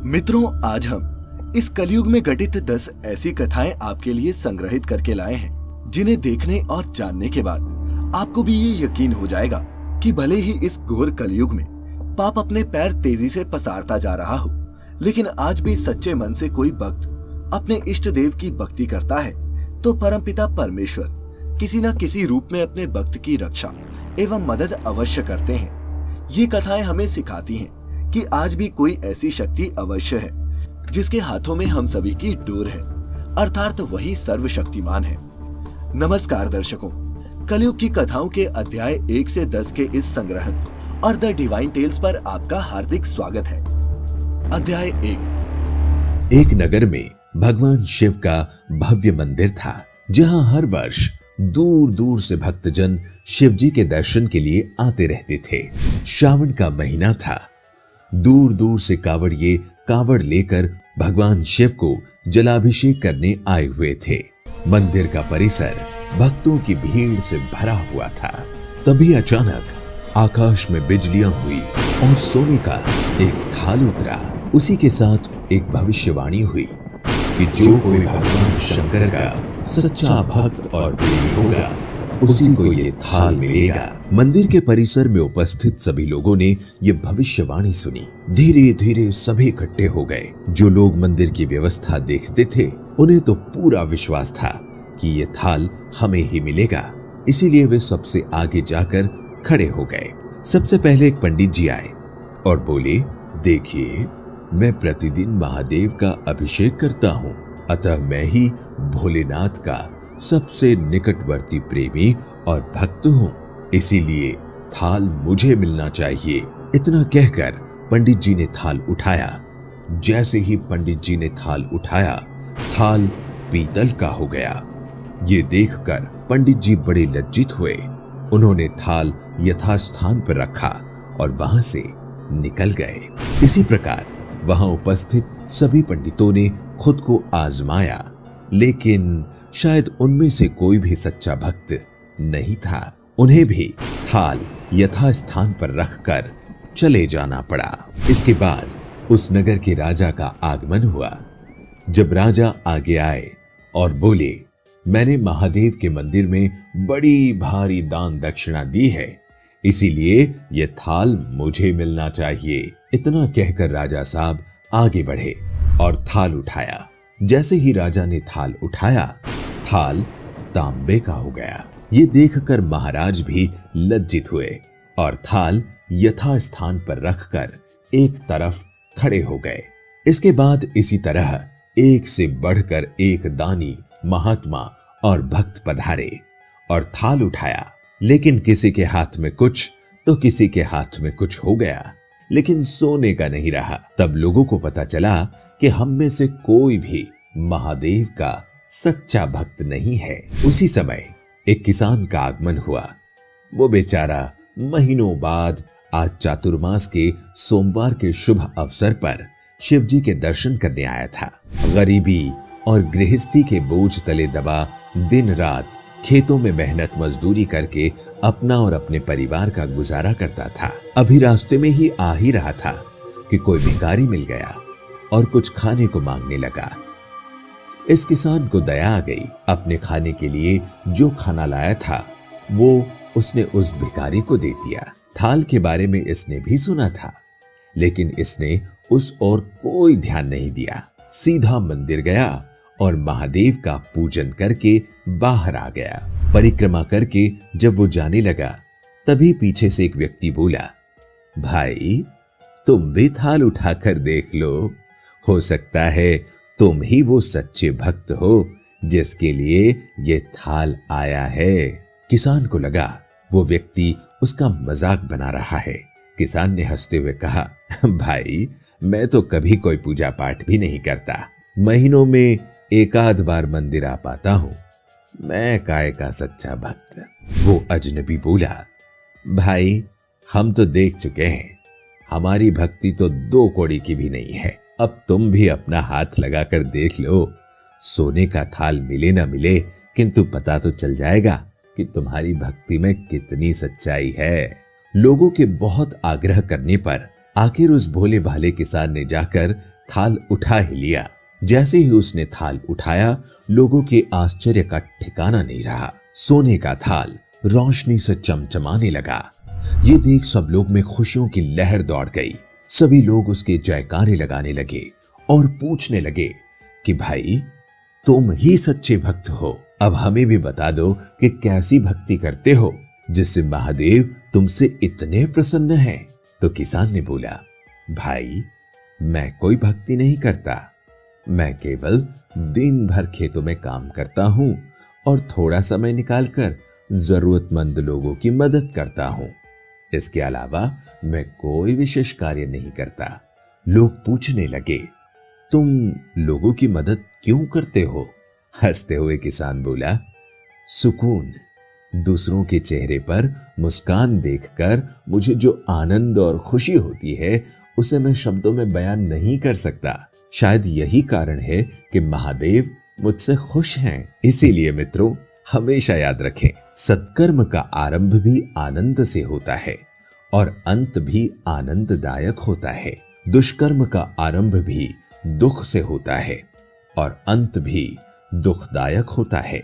मित्रों, आज हम इस कलयुग में घटित 10 ऐसी कथाएं आपके लिए संग्रहित करके लाए हैं, जिन्हें देखने और जानने के बाद आपको भी ये यकीन हो जाएगा कि भले ही इस घोर कलयुग में पाप अपने पैर तेजी से पसारता जा रहा हो, लेकिन आज भी सच्चे मन से कोई भक्त अपने इष्ट देव की भक्ति करता है तो परमपिता परमेश्वर किसी न किसी रूप में अपने भक्त की रक्षा एवं मदद अवश्य करते हैं। ये कथाएं हमें सिखाती हैं कि आज भी कोई ऐसी शक्ति अवश्य है जिसके हाथों में हम सभी की डोर है, अर्थात वही सर्वशक्तिमान है। नमस्कार दर्शकों, कलयुग की कथाओं के अध्याय 1 से 10 के इस संग्रहण और द डिवाइन टेल्स पर आपका हार्दिक स्वागत है। अध्याय 1। एक नगर में भगवान शिव का भव्य मंदिर था, जहां हर वर्ष दूर दूर से भक्तजन शिव जी के दर्शन के लिए आते रहते थे। श्रावण का महीना था। दूर दूर से कांवड़िए कांवड़ लेकर भगवान शिव को जलाभिषेक करने आए हुए थे। मंदिर का परिसर भक्तों की भीड़ से भरा हुआ था। तभी अचानक आकाश में बिजलियां हुई और सोने का एक थाल उतरा। उसी के साथ एक भविष्यवाणी हुई कि जो कोई भगवान शंकर का सच्चा भक्त और प्रेमी होगा, उसी को ये थाल मिलेगा। मंदिर के परिसर में उपस्थित सभी लोगों ने ये भविष्यवाणी सुनी। धीरे धीरे सभी इकट्ठे हो गए। जो लोग मंदिर की व्यवस्था देखते थे, उन्हें तो पूरा विश्वास था कि ये थाल हमें ही मिलेगा। इसीलिए वे सबसे आगे जाकर खड़े हो गए। सबसे पहले एक पंडित जी आए और बोले, देखिए, मैं प्रतिदिन महादेव का अभिषेक करता हूँ, अतः मैं ही भोलेनाथ का सबसे निकटवर्ती प्रेमी और भक्त हूँ, इसीलिए थाल मुझे मिलना चाहिए। इतना कहकर पंडित जी ने थाल उठाया। जैसे ही पंडित जी ने थाल उठाया, थाल पीतल का हो गया। ये देखकर पंडित जी बड़े लज्जित हुए। उन्होंने थाल यथास्थान पर रखा और वहां से निकल गए। इसी प्रकार वहां उपस्थित सभी पंडितों ने खुद को आजमाया, लेकिन शायद उनमें से कोई भी सच्चा भक्त नहीं था। उन्हें भी थाल यथास्थान पर रखकर चले जाना पड़ा। इसके बाद उस नगर के राजा का आगमन हुआ। जब राजा आगे आए और बोले, मैंने महादेव के मंदिर में बड़ी भारी दान दक्षिणा दी है, इसीलिए ये थाल मुझे मिलना चाहिए। इतना कहकर राजा साहब आगे बढ़े और थाल उठाया। जैसे ही राजा ने थाल उठाया, थाल तांबे का हो गया। ये देखकर महाराज भी लज्जित हुए और थाल यथास्थान पर रखकर एक तरफ खड़े हो गए। इसके बाद इसी तरह एक से बढ़कर एक दानी, महात्मा और भक्त पधारे और थाल उठाया, लेकिन किसी के हाथ में कुछ तो किसी के हाथ में कुछ हो गया, लेकिन सोने का नहीं रहा। तब लोगों को पता चला कि हम में से कोई भी महादेव का सच्चा भक्त नहीं है। उसी समय एक किसान का आगमन हुआ। वो बेचारा महीनों बाद आज चातुर्मास के सोमवार के शुभ अवसर पर शिव जी के दर्शन करने आया था। गरीबी और गृहस्थी के बोझ तले दबा दिन रात खेतों में मेहनत मजदूरी करके अपना और अपने परिवार का गुजारा करता था। अभी रास्ते में ही आ ही रहा था कि कोई भिखारी मिल गया और कुछ खाने को मांगने लगा। इस किसान को दया आ गई। अपने खाने के लिए जो खाना लाया था वो उसने उस भिखारी को दे दिया। थाल के बारे में इसने भी सुना था, लेकिन इसने उस ओर कोई ध्यान नहीं दिया। सीधा मंदिर गया और महादेव का पूजन करके बाहर आ गया। परिक्रमा करके जब वो जाने लगा, तभी पीछे से एक व्यक्ति बोला, भाई, तुम भी थाल उठाकर देख लो, हो सकता है तुम ही वो सच्चे भक्त हो जिसके लिए ये थाल आया है। किसान को लगा वो व्यक्ति उसका मजाक बना रहा है। किसान ने हंसते हुए कहा, भाई, मैं तो कभी कोई पूजा पाठ भी नहीं करता, महीनों में एक आध बार मंदिर आ पाता हूं, मैं काय का सच्चा भक्त। वो अजनबी बोला, भाई, हम तो देख चुके हैं, हमारी भक्ति तो 2 कौड़ी की भी नहीं है। अब तुम भी अपना हाथ लगाकर देख लो। सोने का थाल मिले ना मिले, किंतु पता तो चल जाएगा कि तुम्हारी भक्ति में कितनी सच्चाई है। लोगों के बहुत आग्रह करने पर आखिर उस भोले भाले किसान ने जाकर थाल उठा ही लिया। जैसे ही उसने थाल उठाया, लोगों के आश्चर्य का ठिकाना नहीं रहा। सोने का थाल रोशनी से चमचमाने लगा। ये देख सब लोग में खुशियों की लहर दौड़ गई। सभी लोग उसके जयकारे लगाने लगे और पूछने लगे कि भाई, तुम ही सच्चे भक्त हो। अब हमें भी बता दो कि कैसी भक्ति करते हो जिससे महादेव तुमसे इतने प्रसन्न हैं। तो किसान ने बोला, भाई, मैं कोई भक्ति नहीं करता। मैं केवल दिन भर खेतों में काम करता हूं और थोड़ा समय निकालकर जरूरतमंद लोगों की मदद करता हूं। इसके अलावा मैं कोई विशेष कार्य नहीं करता। लोग पूछने लगे, तुम लोगों की मदद क्यों करते हो? हंसते हुए किसान बोला, सुकून। दूसरों के चेहरे पर मुस्कान देखकर मुझे जो आनंद और खुशी होती है, उसे मैं शब्दों में बयान नहीं कर सकता। शायद यही कारण है कि महादेव मुझसे खुश हैं। इसीलिए मित्रों, हमेशा याद रखें, सत्कर्म का आरंभ भी आनंद से होता है और अंत भी आनंददायक होता है। दुष्कर्म का आरंभ भी दुख से होता है और अंत भी दुखदायक होता है।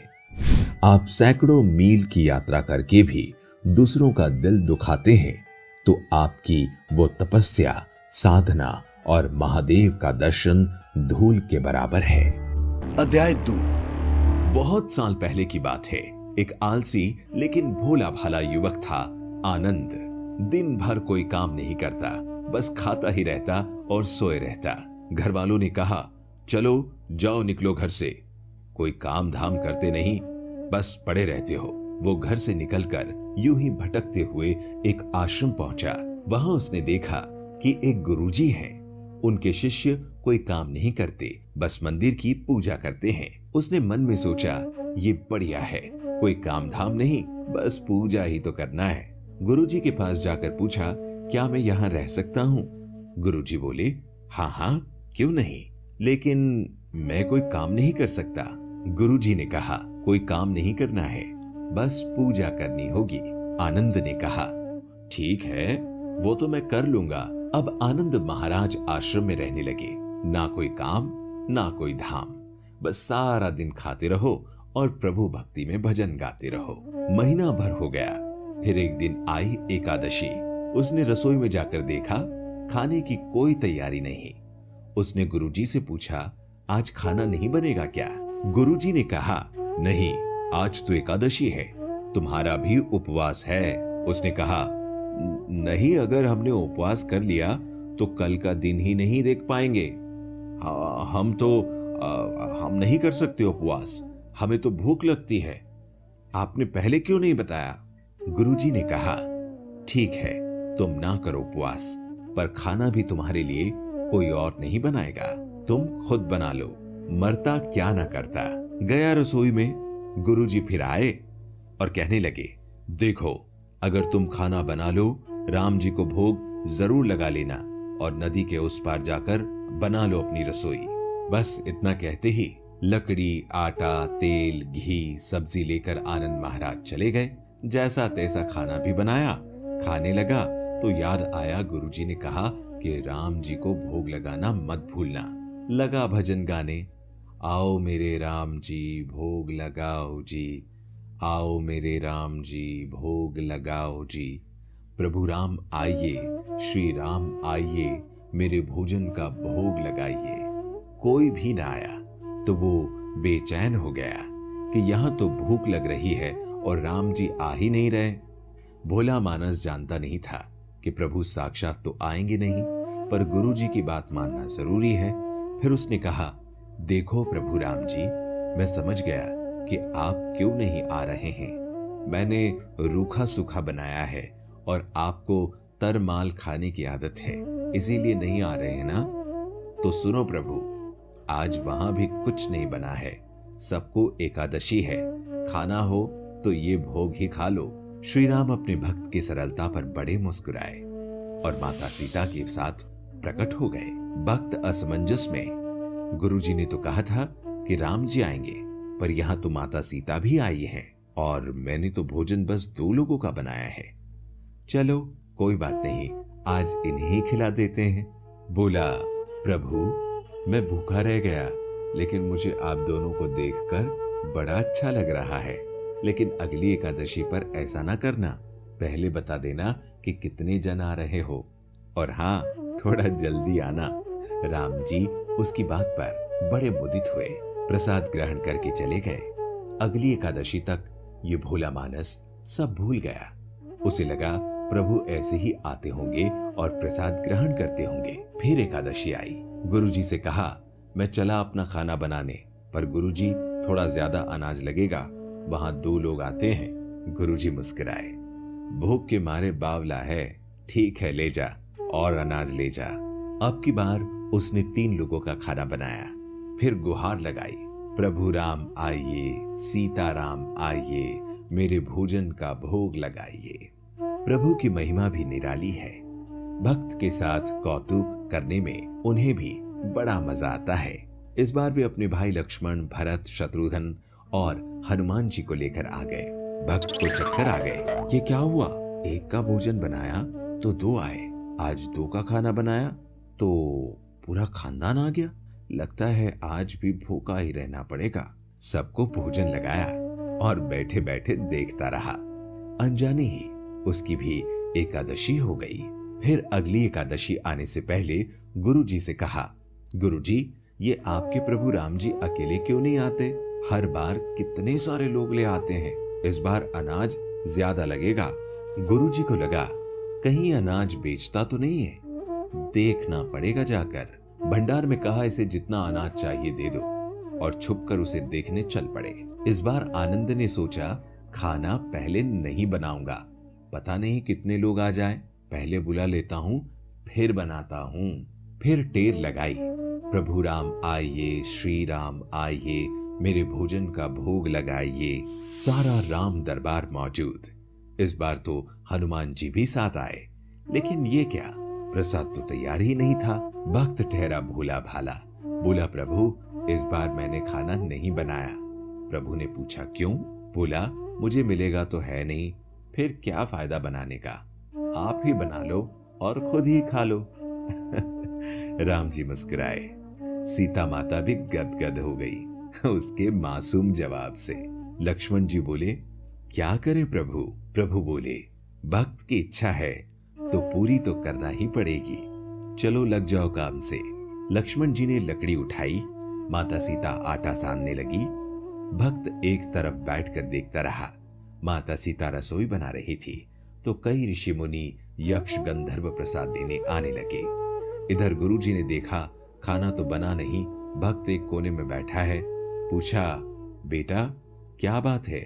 आप सैकड़ों मील की यात्रा करके भी दूसरों का दिल दुखाते हैं तो आपकी वो तपस्या, साधना और महादेव का दर्शन धूल के बराबर है। अध्याय 2। बहुत साल पहले की बात है। एक आलसी लेकिन भोला भाला युवक था, आनंद। दिन भर कोई काम नहीं करता, बस खाता ही रहता और सोए रहता। घर वालों ने कहा, चलो जाओ, निकलो घर से। कोई काम धाम करते नहीं, बस पड़े रहते हो। वो घर से निकलकर यूं ही भटकते हुए एक आश्रम पहुंचा। वहां उसने देखा कि एक गुरुजी हैं। उनके शिष्य कोई काम नहीं करते, बस मंदिर की पूजा करते हैं। उसने मन में सोचा, ये बढ़िया है, कोई काम धाम नहीं, बस पूजा ही तो करना है। गुरुजी के पास जाकर पूछा, क्या मैं यहाँ रह सकता हूँ? गुरुजी बोले, हाँ हाँ, क्यों नहीं, लेकिन मैं कोई काम नहीं कर सकता। गुरुजी ने कहा, कोई काम नहीं करना है, बस पूजा करनी होगी। आनंद ने कहा, ठीक है, वो तो मैं कर लूंगा। अब आनंद महाराज आश्रम में रहने लगे। ना कोई काम, ना कोई धाम, बस सारा दिन खाते रहो और प्रभु भक्ति में भजन गाते रहो। महीना भर हो गया। फिर एक दिन आई एकादशी। उसने रसोई में जाकर देखा, खाने की कोई तैयारी नहीं। उसने गुरुजी से पूछा, आज खाना नहीं बनेगा क्या? गुरुजी ने कहा, नहीं, आज तो एकादशी है, तुम्हारा भी उपवास है। उसने कहा, नहीं, अगर हमने उपवास कर लिया तो कल का दिन ही नहीं देख पाएंगे। हम नहीं कर सकते उपवास, हमें तो भूख लगती है। आपने पहले क्यों नहीं बताया? गुरुजी ने कहा, ठीक है, तुम ना करो उपवास, पर खाना भी तुम्हारे लिए कोई और नहीं बनाएगा, तुम खुद बना लो, मरता क्या ना करता। गया रसोई में। गुरुजी फिर आए और कहने लगे, देखो, अगर तुम खाना बना लो, राम जी को भोग जरूर लगा लेना और नदी के उस पार जाकर बना लो अपनी रसोई। बस इतना कहते ही लकड़ी, आटा, तेल, घी, सब्जी लेकर आनंद महाराज चले गए। जैसा तैसा खाना भी बनाया, खाने लगा तो याद आया, गुरुजी ने कहा कि राम जी को भोग लगाना मत भूलना। लगा भजन गाने, आओ मेरे राम जी भोग लगाओ जी, आओ मेरे राम जी भोग लगाओ जी। प्रभु राम आइए, श्री राम आइए, मेरे भोजन का भोग लगाइए। कोई भी ना आया तो वो बेचैन हो गया कि यहां तो भूख लग रही है और राम जी आ ही नहीं रहे। भोला मानस जानता नहीं था कि प्रभु साक्षात तो आएंगे नहीं, पर गुरुजी की बात मानना जरूरी है। फिर उसने कहा, देखो प्रभु राम जी, मैं समझ गया कि आप क्यों नहीं आ रहे हैं। मैंने रूखा सूखा बनाया है और आपको तरमाल खाने की आदत है, इसीलिए नहीं आ रहे हैं ना? तो सुनो प्रभु, आज वहां भी कुछ नहीं बना है, सबको एकादशी है, खाना हो तो ये भोग ही खा लो। श्री राम अपने भक्त की सरलता पर बड़े मुस्कुराए और माता सीता के साथ प्रकट हो गए। भक्त असमंजस में, गुरुजी ने तो कहा था कि राम जी आएंगे, पर यहाँ तो माता सीता भी आई है और मैंने तो भोजन बस 2 लोगों का बनाया है। चलो कोई बात नहीं, आज इन्हें खिला देते हैं। बोला, प्रभु मैं भूखा रह गया, लेकिन मुझे आप दोनों को देखकर बड़ा अच्छा लग रहा है। लेकिन अगली एकादशी पर ऐसा ना करना, पहले बता देना कि कितने जन आ रहे हो, और हाँ, थोड़ा जल्दी आना। राम जी उसकी बात पर बड़े मुदित हुए, प्रसाद ग्रहण करके चले गए। अगली एकादशी तक ये भोला मानस सब भूल गया। उसे लगा प्रभु ऐसे ही आते होंगे और प्रसाद ग्रहण करते होंगे। फिर एकादशी आई। गुरुजी से कहा, मैं चला अपना खाना बनाने, पर गुरुजी थोड़ा ज्यादा अनाज लगेगा, वहां 2 लोग आते हैं। गुरुजी मुस्कुराए, भूख के मारे बावला है, ठीक है ले जा और अनाज ले जा। अब की बार उसने 3 लोगों का खाना बनाया। फिर गुहार लगाई, प्रभु राम आइए, सीता राम आइए, मेरे भोजन का भोग लगाइए। प्रभु की महिमा भी निराली है। भक्त के साथ कौतुक करने में उन्हें भी बड़ा मजा आता है। इस बार वे अपने भाई लक्ष्मण, भरत, शत्रुघ्न और हनुमान जी को लेकर आ गए। भक्त को चक्कर आ गए, ये क्या हुआ? एक का भोजन बनाया तो 2 आए, आज 2 का खाना बनाया तो पूरा खानदान आ गया। लगता है आज भी भूखा ही रहना पड़ेगा। सबको भोजन लगाया और बैठे बैठे देखता रहा। अनजाने ही उसकी भी एकादशी हो गई। फिर अगली एकादशी आने से पहले गुरुजी से कहा, गुरुजी, ये आपके प्रभु राम जी अकेले क्यों नहीं आते? हर बार कितने सारे लोग ले आते हैं, इस बार अनाज ज्यादा लगेगा। गुरुजी को लगा कहीं अनाज बेचता तो नहीं है, देखना पड़ेगा जाकर। भंडार में कहा, इसे जितना अनाज चाहिए दे दो, और छुपकर उसे देखने चल पड़े। इस बार आनंद ने सोचा, खाना पहले नहीं बनाऊंगा, पता नहीं कितने लोग आ जाएं, पहले बुला लेता हूं, फिर बनाता हूं। फिर टेर लगाई, प्रभु राम आइए, श्री राम आइए, मेरे भोजन का भोग लगाइए। सारा राम दरबार मौजूद। इस बार तो हनुमान जी भी साथ आए, लेकिन ये क्या, प्रसाद तो तैयार ही नहीं था। भक्त ठहरा भोला भाला, बोला, प्रभु इस बार मैंने खाना नहीं बनाया। प्रभु ने पूछा, क्यों? बोला, मुझे मिलेगा तो है नहीं, फिर क्या फायदा बनाने का, आप ही बना लो और खुद ही खा लो। राम जी मुस्कुराए। सीता माता भी गदगद हो गई उसके मासूम जवाब से। लक्ष्मण जी बोले, क्या करे प्रभु? प्रभु बोले, भक्त की इच्छा है तो पूरी तो करना ही पड़ेगी, चलो लग जाओ काम से। लक्ष्मण जी ने लकड़ी उठाई, माता सीता आटा सानने लगी। भक्त एक तरफ बैठकर देखता रहा। माता सीता रसोई बना रही थी तो कई ऋषि मुनि, यक्ष, गंधर्व प्रसाद देने आने लगे। इधर गुरुजी ने देखा खाना तो बना नहीं, भक्त एक कोने में बैठा है। पूछा, बेटा क्या बात है,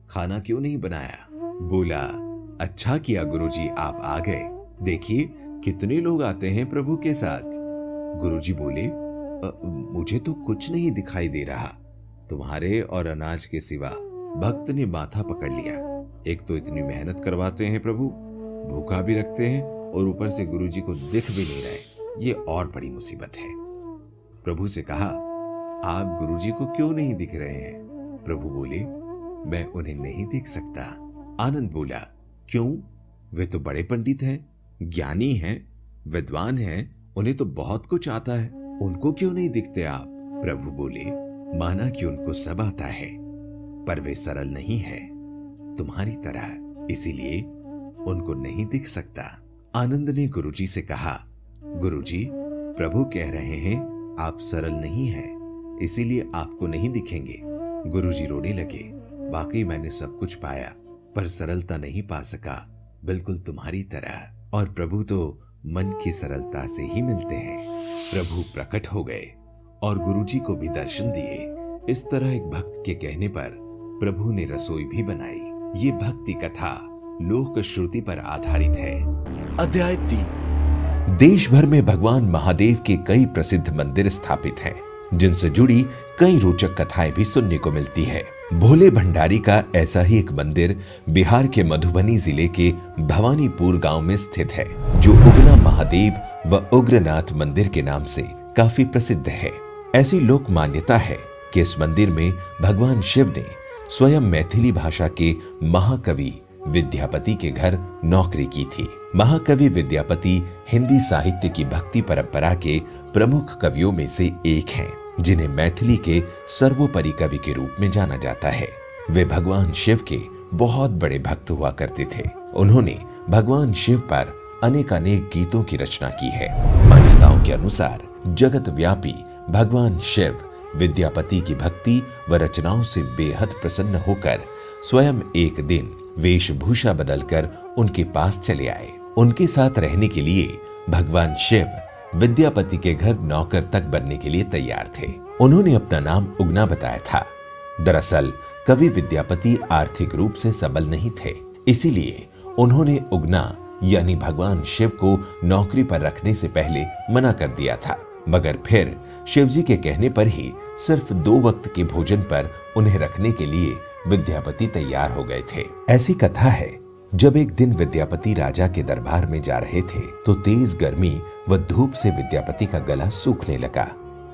खाना क्यों नहीं बनाया? बोला, अच्छा किया गुरुजी आप आ गए, देखिए कितने लोग आते हैं प्रभु के साथ। गुरुजी बोले, मुझे तो कुछ नहीं दिखाई दे रहा, तुम्हारे और अनाज के सिवा। भक्त ने माथा पकड़ लिया, एक तो इतनी मेहनत करवाते हैं प्रभु, भूखा भी रखते हैं और ऊपर से गुरुजी को दिख भी नहीं रहे, ये और बड़ी मुसीबत है। प्रभु से कहा, आप गुरुजी को क्यों नहीं दिख रहे हैं? प्रभु बोले, मैं उन्हें नहीं देख सकता। आनंद बोला, क्यों? वे तो बड़े पंडित हैं, ज्ञानी हैं, विद्वान हैं, उन्हें तो बहुत कुछ आता है, उनको क्यों नहीं दिखते आप? प्रभु बोले, माना कि उनको सब आता है, पर वे सरल नहीं है तुम्हारी तरह, इसीलिए उनको नहीं दिख सकता। आनंद ने गुरुजी से कहा, गुरुजी प्रभु कह रहे हैं आप सरल नहीं हैं, इसीलिए आपको नहीं दिखेंगे। गुरुजी रोने लगे, वाकई मैंने सब कुछ पाया पर सरलता नहीं पा सका, बिल्कुल तुम्हारी तरह। और प्रभु तो मन की सरलता से ही मिलते हैं। प्रभु प्रकट हो गए और गुरुजी को भी दर्शन दिए। इस तरह एक भक्त के कहने पर प्रभु ने रसोई भी बनाई। ये भक्ति कथा लोक श्रुति पर आधारित है। अध्याय 3। देश भर में भगवान महादेव के कई प्रसिद्ध मंदिर स्थापित हैं, जिनसे जुड़ी कई रोचक कथाएं भी सुनने को मिलती है। भोले भंडारी का ऐसा ही एक मंदिर बिहार के मधुबनी जिले के भवानीपुर गांव में स्थित है, जो उगना महादेव व उग्रनाथ मंदिर के नाम से काफी प्रसिद्ध है। ऐसी लोक मान्यता है कि इस मंदिर में भगवान शिव ने स्वयं मैथिली भाषा के महाकवि विद्यापति के घर नौकरी की थी। महाकवि विद्यापति हिंदी साहित्य की भक्ति परंपरा के प्रमुख कवियों में से एक हैं, जिन्हें मैथिली के सर्वोपरि कवि के रूप में जाना जाता है। वे भगवान शिव के बहुत बड़े भक्त हुआ करते थे। उन्होंने भगवान शिव पर अनेक गीतों की रचना की है। मान्यताओं के अनुसार जगत व्यापी भगवान शिव विद्यापति की भक्ति व रचनाओं से बेहद प्रसन्न होकर स्वयं एक दिन वेशभूषा बदलकर उनके पास चले आए। उनके साथ रहने के लिए भगवान शिव विद्यापति के घर नौकर तक बनने के लिए तैयार थे। उन्होंने अपना नाम उगना बताया था। दरअसल कवि विद्यापति आर्थिक रूप से सबल नहीं थे, इसीलिए उन्होंने उगना यानी भगवान शिव को नौकरी पर रखने से पहले मना कर दिया था। मगर फिर शिवजी के कहने पर ही सिर्फ 2 वक्त के भोजन पर उन्हें रखने के लिए विद्यापति तैयार हो गए थे। ऐसी कथा है, जब एक दिन विद्यापति राजा के दरबार में जा रहे थे तो तेज गर्मी व धूप से विद्यापति का गला सूखने लगा,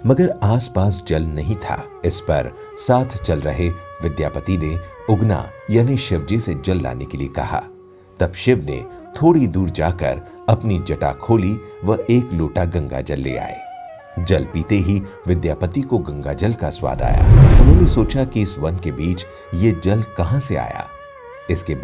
मगर आसपास जल नहीं था। इस पर साथ चल रहे विद्यापति ने उगना यानी शिवजी से जल लाने के लिए कहा। तब शिव ने थोड़ी दूर जाकर अपनी जटा खोली व 1 लोटा गंगा जल ले आए। जल पीते ही विद्यापति को गंगा जल का स्वाद आया। उन्होंने सोचा कि इस वन के बीच ये जल कहां से आया। इसके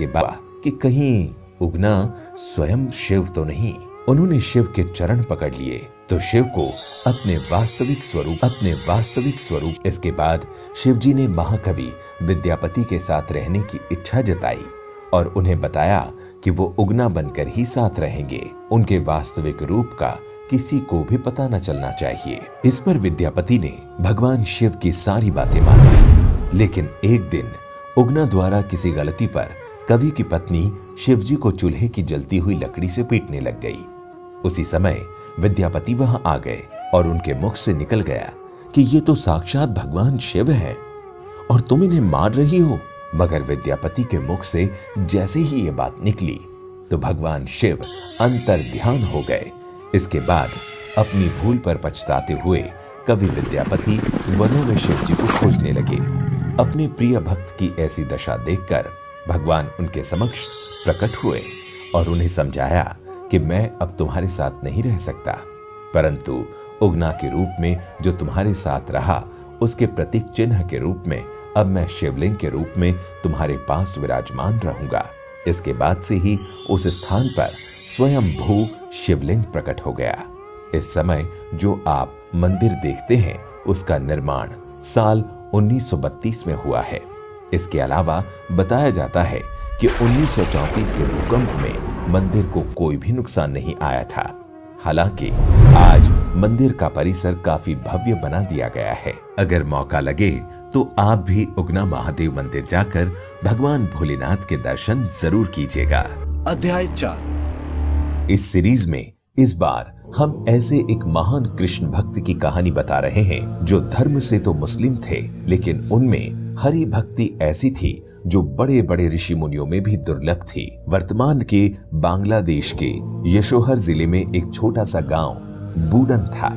बाद कि कहीं उगना स्वयं शिव तो नहीं। उन्होंने शिव के चरण पकड़ लिए तो शिव को अपने वास्तविक स्वरूप इसके बाद शिवजी ने महाकवि विद्यापति के साथ रहने की इच्छा जताई और उन्हें बताया कि वो उगना बनकर ही साथ रहेंगे। उनके वास्तविक रूप का किसी को भी पता न चलना चाहिए। इस पर विद्यापति ने भगवान शिव की सारी बातें मान ली। लेकिन एक दिन उगना द्वारा किसी गलती पर कवि की पत्नी शिवजी को चूल्हे की जलती हुई लकड़ी से पीटने लग गई। उसी समय विद्यापति वहां आ गए और उनके मुख से निकल गया कि ये तो साक्षात भगवान शिव हैं और तुम इन्हें मार रही हो। मगर विद्यापति के मुख से जैसे ही ये बात निकली तो भगवान शिव अंतर्ध्यान हो गए। इसके बाद अपनी भूल पर पछताते हुए कवि विद्यापति वनों में शिवजी को खोजने लगे। अपने प्रिय भक्त की ऐसी दशा देखकर भगवान उनके समक्ष प्रकट हुए और उन्हें समझाया कि मैं अब तुम्हारे साथ नहीं रह सकता, परंतु उगना के रूप में जो तुम्हारे साथ रहा उसके प्रतीक चिन्ह के रूप में अब मैं शिवलिंग के रूप में तुम्हारे पास विराजमान रहूंगा। इसके बाद से ही उस स्थान पर स्वयं भू शिवलिंग प्रकट हो गया। इस समय जो आप मंदिर देखते हैं उसका निर्माण साल 1932 में हुआ है। इसके अलावा बताया जाता है कि 1934 के भूकंप में मंदिर को कोई भी नुकसान नहीं आया था। हालांकि आज मंदिर का परिसर काफी भव्य बना दिया गया है। अगर मौका लगे तो आप भी उगना महादेव मंदिर जाकर भगवान भोलेनाथ के दर्शन जरूर कीजिएगा। अध्याय 4। इस सीरीज में इस बार हम ऐसे एक महान कृष्ण भक्त की कहानी बता रहे हैं जो धर्म से तो मुस्लिम थे, लेकिन उनमें हरि भक्ति ऐसी थी जो बड़े बड़े ऋषि मुनियों में भी दुर्लभ थी। वर्तमान के बांग्लादेश के यशोहर जिले में एक छोटा सा गांव बूडन था।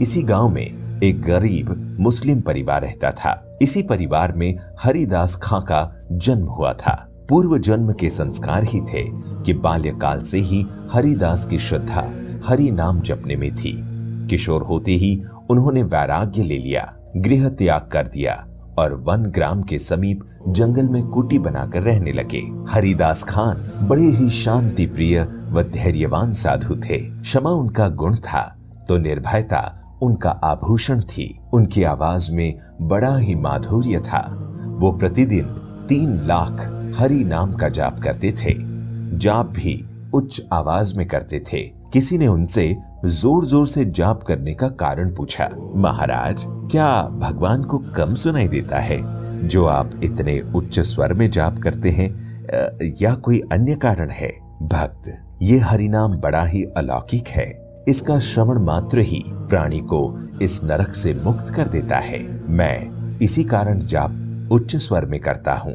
इसी गांव में एक गरीब मुस्लिम परिवार रहता था। इसी परिवार में हरिदास खां का जन्म हुआ था। पूर्व जन्म के संस्कार ही थे कि बाल्यकाल से ही हरिदास की श्रद्धा हरि नाम जपने में थी। किशोर होते ही उन्होंने वैराग्य ले लिया, गृह त्याग कर दिया और वन ग्राम के समीप जंगल में कुटी बनाकर रहने लगे। हरिदास खान बड़े ही शांति प्रिय व धैर्यवान साधु थे। क्षमा उनका गुण था तो निर्भयता उनका आभूषण थी। उनकी आवाज में बड़ा ही माधुर्य था। वो प्रतिदिन 3 लाख हरि नाम का जाप करते थे। जाप भी उच्च आवाज में करते थे। किसी ने उनसे जोर जोर से जाप करने का कारण पूछा। महाराज, क्या भगवान को कम सुनाई देता है जो आप इतने उच्च स्वर में जाप करते हैं, या कोई अन्य कारण है? भक्त, ये हरिनाम बड़ा ही अलौकिक है। इसका श्रवण मात्र ही प्राणी को इस नरक से मुक्त कर देता है। मैं इसी कारण जाप उच्च स्वर में करता हूँ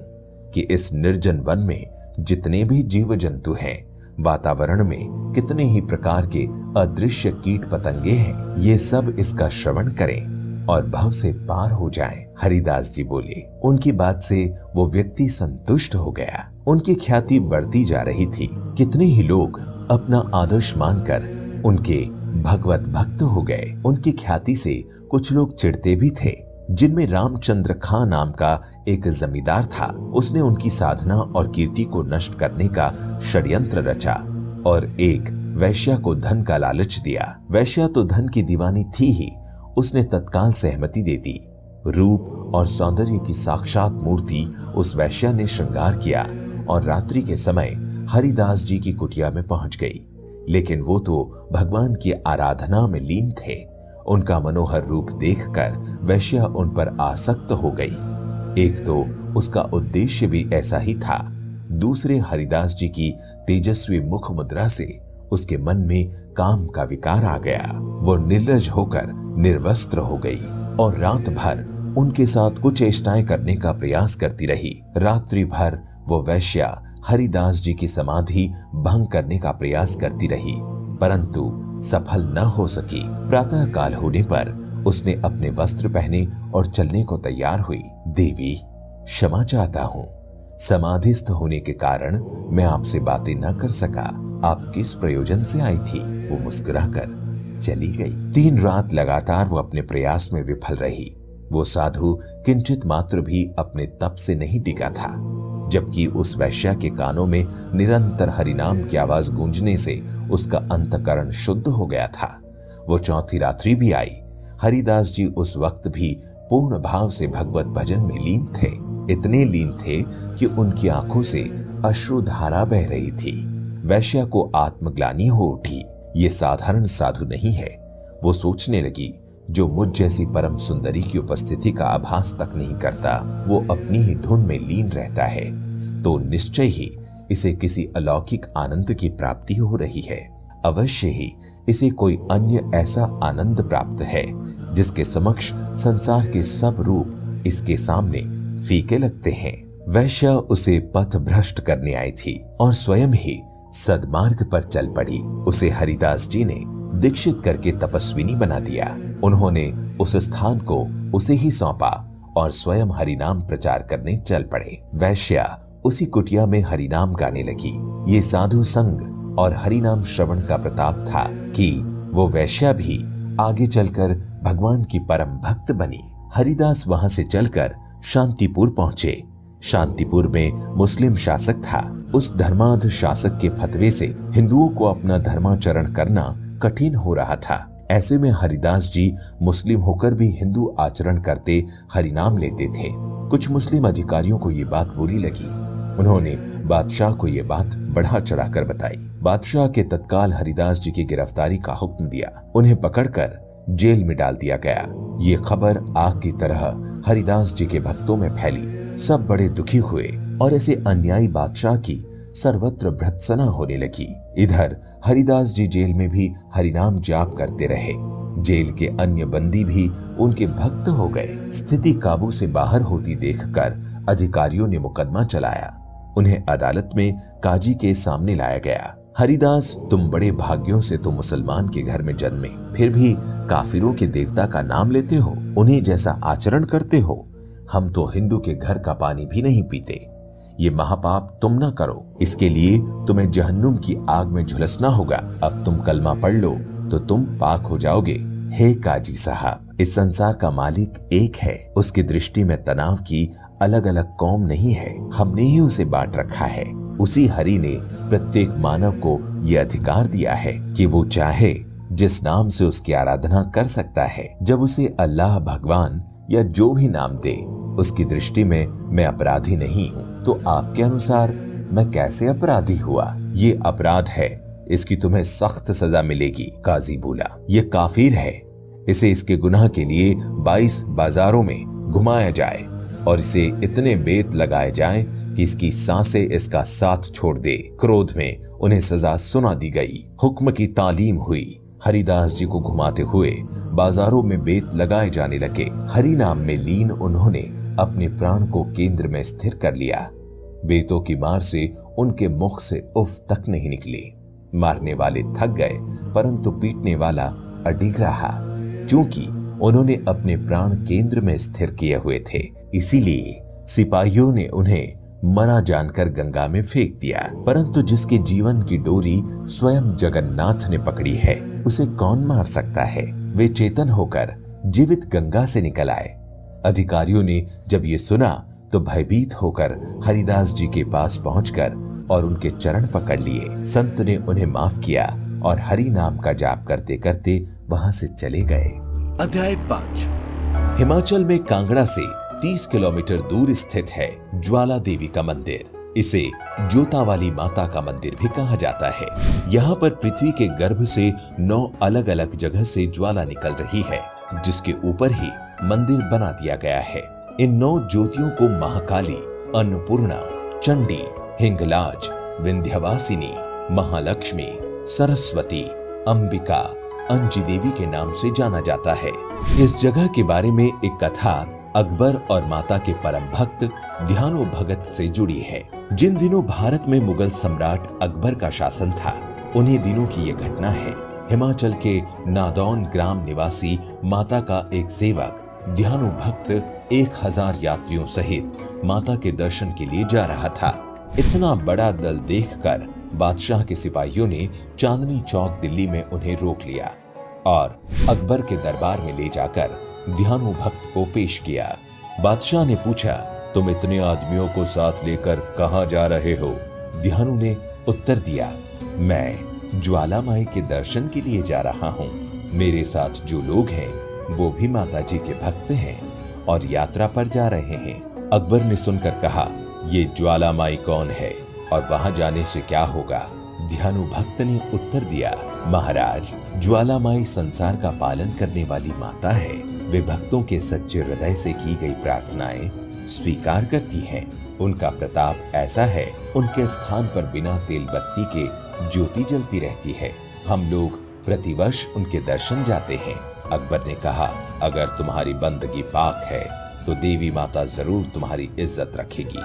कि इस निर्जन वन में जितने भी जीव जंतु हैं, वातावरण में कितने ही प्रकार के अदृश्य कीट पतंगे हैं, ये सब इसका श्रवण करें। और भव से पार हो जाएं। हरिदास जी बोले। उनकी बात से वो व्यक्ति संतुष्ट हो गया। उनकी ख्याति बढ़ती जा रही थी। कितने ही लोग अपना आदर्श मानकर उनके भगवत भक्त हो गए। उनकी ख्याति से कुछ लोग चिढ़ते भी थे, जिनमें रामचंद्र खां नाम का एक जमींदार था। उसने उनकी साधना और कीर्ति को नष्ट करने का षड्यंत्र रचा और एक वैश्या को धन का लालच दिया। वैश्या तो धन की दीवानी थी ही, उसने तत्काल सहमति दे दी। रूप और सौंदर्य की साक्षात मूर्ति उस वैश्या ने श्रृंगार किया और रात्रि के समय हरिदास जी की कुटिया में पहुंच गई। लेकिन वो तो भगवान की आराधना में लीन थे। उनका मनोहर रूप देखकर वैश्या उन पर आसक्त हो गई। एक तो उसका उद्देश्य भी ऐसा ही था, दूसरे हरिदास जी की तेजस्वी मुख मुद्रा से उसके मन में काम का विकार आ गया। वो निर्लज होकर निर्वस्त्र हो गई और रात भर उनके साथ कुछ चेष्टाएं करने का प्रयास करती रही। रात्रि भर वो वैश्या हरिदास जी की समाधि भंग करने का प्रयास करती रही, परंतु सफल न हो सकी। प्रातः काल होने पर उसने अपने वस्त्र पहने और चलने को तैयार हुई। देवी, क्षमा चाहता हूँ, समाधिस्थ होने के कारण मैं आपसे बातें न कर सका। आप किस प्रयोजन से आई थी? वो मुस्कुराकर चली गई। 3 रात लगातार वो अपने प्रयास में विफल रही। वो साधु किंचित मात्र भी अपने तप से नहीं टिका था, जबकि उस वैश्या के कानों में निरंतर हरिनाम की आवाज गूंजने से उसका अंतकरण शुद्ध हो गया था। वो चौथी रात्रि भी आई। हरिदास जी उस वक्त भी पूर्ण भाव से भगवत भजन में लीन थे। इतने लीन थे कि उनकी आंखों से अश्रुधारा बह रही थी। वैश्या को आत्मग्लानि हो उठी। ये साधारण साधु नहीं है। वो सोचने लगी, जो मुझ जैसी परम सुंदरी की उपस्थिति का आभास तक नहीं करता, वो अपनी ही धुन में लीन रहता है, तो निश्चय ही इसे किसी अलौकिक आनंद की प्राप्ति हो रही है। अवश्य ही इसे कोई अन्य ऐसा आनंद प्राप्त है जिसके समक्ष संसार के सब रूप इसके सामने फीके लगते हैं। वैश्या उसे पथ भ्रष्ट करने आई थी और स्वयं ही सदमार्ग पर चल पड़ी। उसे हरिदास जी ने दीक्षित करके तपस्विनी बना दिया। उन्होंने उस स्थान को उसे ही सौंपा और स्वयं हरिनाम प्रचार करने चल पड़े। वैश्या उसी कुटिया में हरिनाम गाने लगी। ये साधु संग और हरिनाम श्रवण का प्रताप था कि वो वैश्या भी आगे चलकर भगवान की परम भक्त बनी। हरिदास वहां से चलकर शांतिपुर पहुंचे। शांतिपुर में मुस्लिम शासक था। उस धर्माध शासक के फतवे से हिंदुओं को अपना धर्माचरण करना कठिन हो रहा था। ऐसे में हरिदास जी मुस्लिम होकर भी हिंदू आचरण करते हरिनाम लेते थे। कुछ मुस्लिम अधिकारियों को ये बात बुरी लगी। उन्होंने बादशाह को ये बात बढ़ा चढ़ाकर बताई। बादशाह के तत्काल हरिदास जी की गिरफ्तारी का हुक्म दिया। उन्हें पकड़कर जेल में डाल दिया गया। ये खबर आग की तरह हरिदास जी के भक्तों में फैली। सब बड़े दुखी हुए और ऐसे अन्यायी बादशाह की सर्वत्र भर्त्सना होने लगी। इधर हरिदास जी जेल में भी हरिनाम जाप करते रहे। जेल के अन्य बंदी भी उनके भक्त हो गए। स्थिति काबू से बाहर होती देखकर अधिकारियों ने मुकदमा चलाया। उन्हें अदालत में काजी के सामने लाया गया। हरिदास, तुम बड़े भाग्यों से तो मुसलमान के घर में जन्मे, फिर भी काफिरों के देवता का नाम लेते हो, उन्हीं जैसा आचरण करते हो। हम तो हिंदू के घर का पानी भी नहीं पीते। ये महापाप तुम ना करो, इसके लिए तुम्हें जहन्नुम की आग में झुलसना होगा। अब तुम कलमा पढ़ लो तो तुम पाक हो जाओगे। हे काजी साहब, इस संसार का मालिक एक है। उसकी दृष्टि में तनाव की अलग अलग कौम नहीं है। हमने ही उसे बांट रखा है। उसी हरि ने प्रत्येक मानव को यह अधिकार दिया है कि वो चाहे जिस नाम से उसकी आराधना कर सकता है। जब उसे अल्लाह, भगवान या जो भी नाम दे, उसकी दृष्टि में मैं अपराधी नहीं हूँ। तो आपके अनुसार मैं कैसे अपराधी हुआ? ये अपराध है, इसकी तुम्हें सख्त सजा मिलेगी। काजी बोला, ये काफिर है। इसे इसके गुनाह के लिए 22 बाजारों में घुमाया जाए और इसे इतने बेत लगाए जाए कि इसकी सांसें इसका साथ छोड़ दे। क्रोध में उन्हें सजा सुना दी गई। हुक्म की तालीम हुई। हरिदास जी को घुमाते हुए बाजारों में बेत लगाए जाने लगे। हरि नाम में लीन उन्होंने अपने प्राण को केंद्र में स्थिर कर लिया। बेतों की मार से उनके मुख से उफ तक नहीं निकली। मारने वाले थक गए, परंतु पीटने वाला अडिग रहा। क्योंकि उन्होंने अपने प्राण केंद्र में स्थिर किए हुए थे, इसीलिए सिपाहियों ने उन्हें मरा जानकर गंगा में फेंक दिया। परंतु जिसके जीवन की डोरी स्वयं जगन्नाथ ने पकड़ी है, उसे कौन मार सकता है। वे चेतन होकर जीवित गंगा से निकल आए। अधिकारियों ने जब ये सुना तो भयभीत होकर हरिदास जी के पास पहुंचकर और उनके चरण पकड़ लिए। संत ने उन्हें माफ किया और हरि नाम का जाप करते करते वहां से चले गए। अध्याय 5। हिमाचल में कांगड़ा से 30 किलोमीटर दूर स्थित है ज्वाला देवी का मंदिर। इसे जोतावाली माता का मंदिर भी कहा जाता है। यहाँ पर पृथ्वी के गर्भ से 9 अलग अलग जगह से ज्वाला निकल रही है, जिसके ऊपर ही मंदिर बना दिया गया है। इन 9 ज्योतियों को महाकाली, अन्नपूर्णा, चंडी, हिंगलाज, विंध्यवासिनी, महालक्ष्मी, सरस्वती, अंबिका, अंजी देवी के नाम से जाना जाता है। इस जगह के बारे में एक कथा अकबर और माता के परम भक्त ध्यानो भगत से जुड़ी है। जिन दिनों भारत में मुगल सम्राट अकबर का शासन था, उन्हीं दिनों की ये घटना है। हिमाचल के नादौन ग्राम निवासी माता का एक सेवक ध्यानो भक्त 1000 यात्रियों सहित माता के दर्शन के लिए जा रहा था। इतना बड़ा दल देखकर बादशाह के सिपाहियों ने चांदनी चौक दिल्ली में उन्हें रोक लिया और अकबर के दरबार में ले जाकर ध्यानो भक्त को पेश किया। बादशाह ने पूछा, तुम इतने आदमियों को साथ लेकर कहां जा रहे हो? ध्यानु ने उत्तर दिया, मैं ज्वाला माई के दर्शन के लिए जा रहा हूँ। मेरे साथ जो लोग हैं वो भी माता जी के भक्त हैं और यात्रा पर जा रहे हैं। अकबर ने सुनकर कहा, ये ज्वाला माई कौन है और वहां जाने से क्या होगा? ध्यानु भक्त ने उत्तर दिया, महाराज, ज्वाला माई संसार का पालन करने वाली माता है। वे भक्तों के सच्चे हृदय से की गई प्रार्थनाएं स्वीकार करती हैं। उनका प्रताप ऐसा है, उनके स्थान पर बिना तेल बत्ती के ज्योति जलती रहती है। हम लोग प्रतिवर्ष उनके दर्शन जाते हैं। अकबर ने कहा, अगर तुम्हारी बंदगी पाक है तो देवी माता जरूर तुम्हारी इज्जत रखेगी।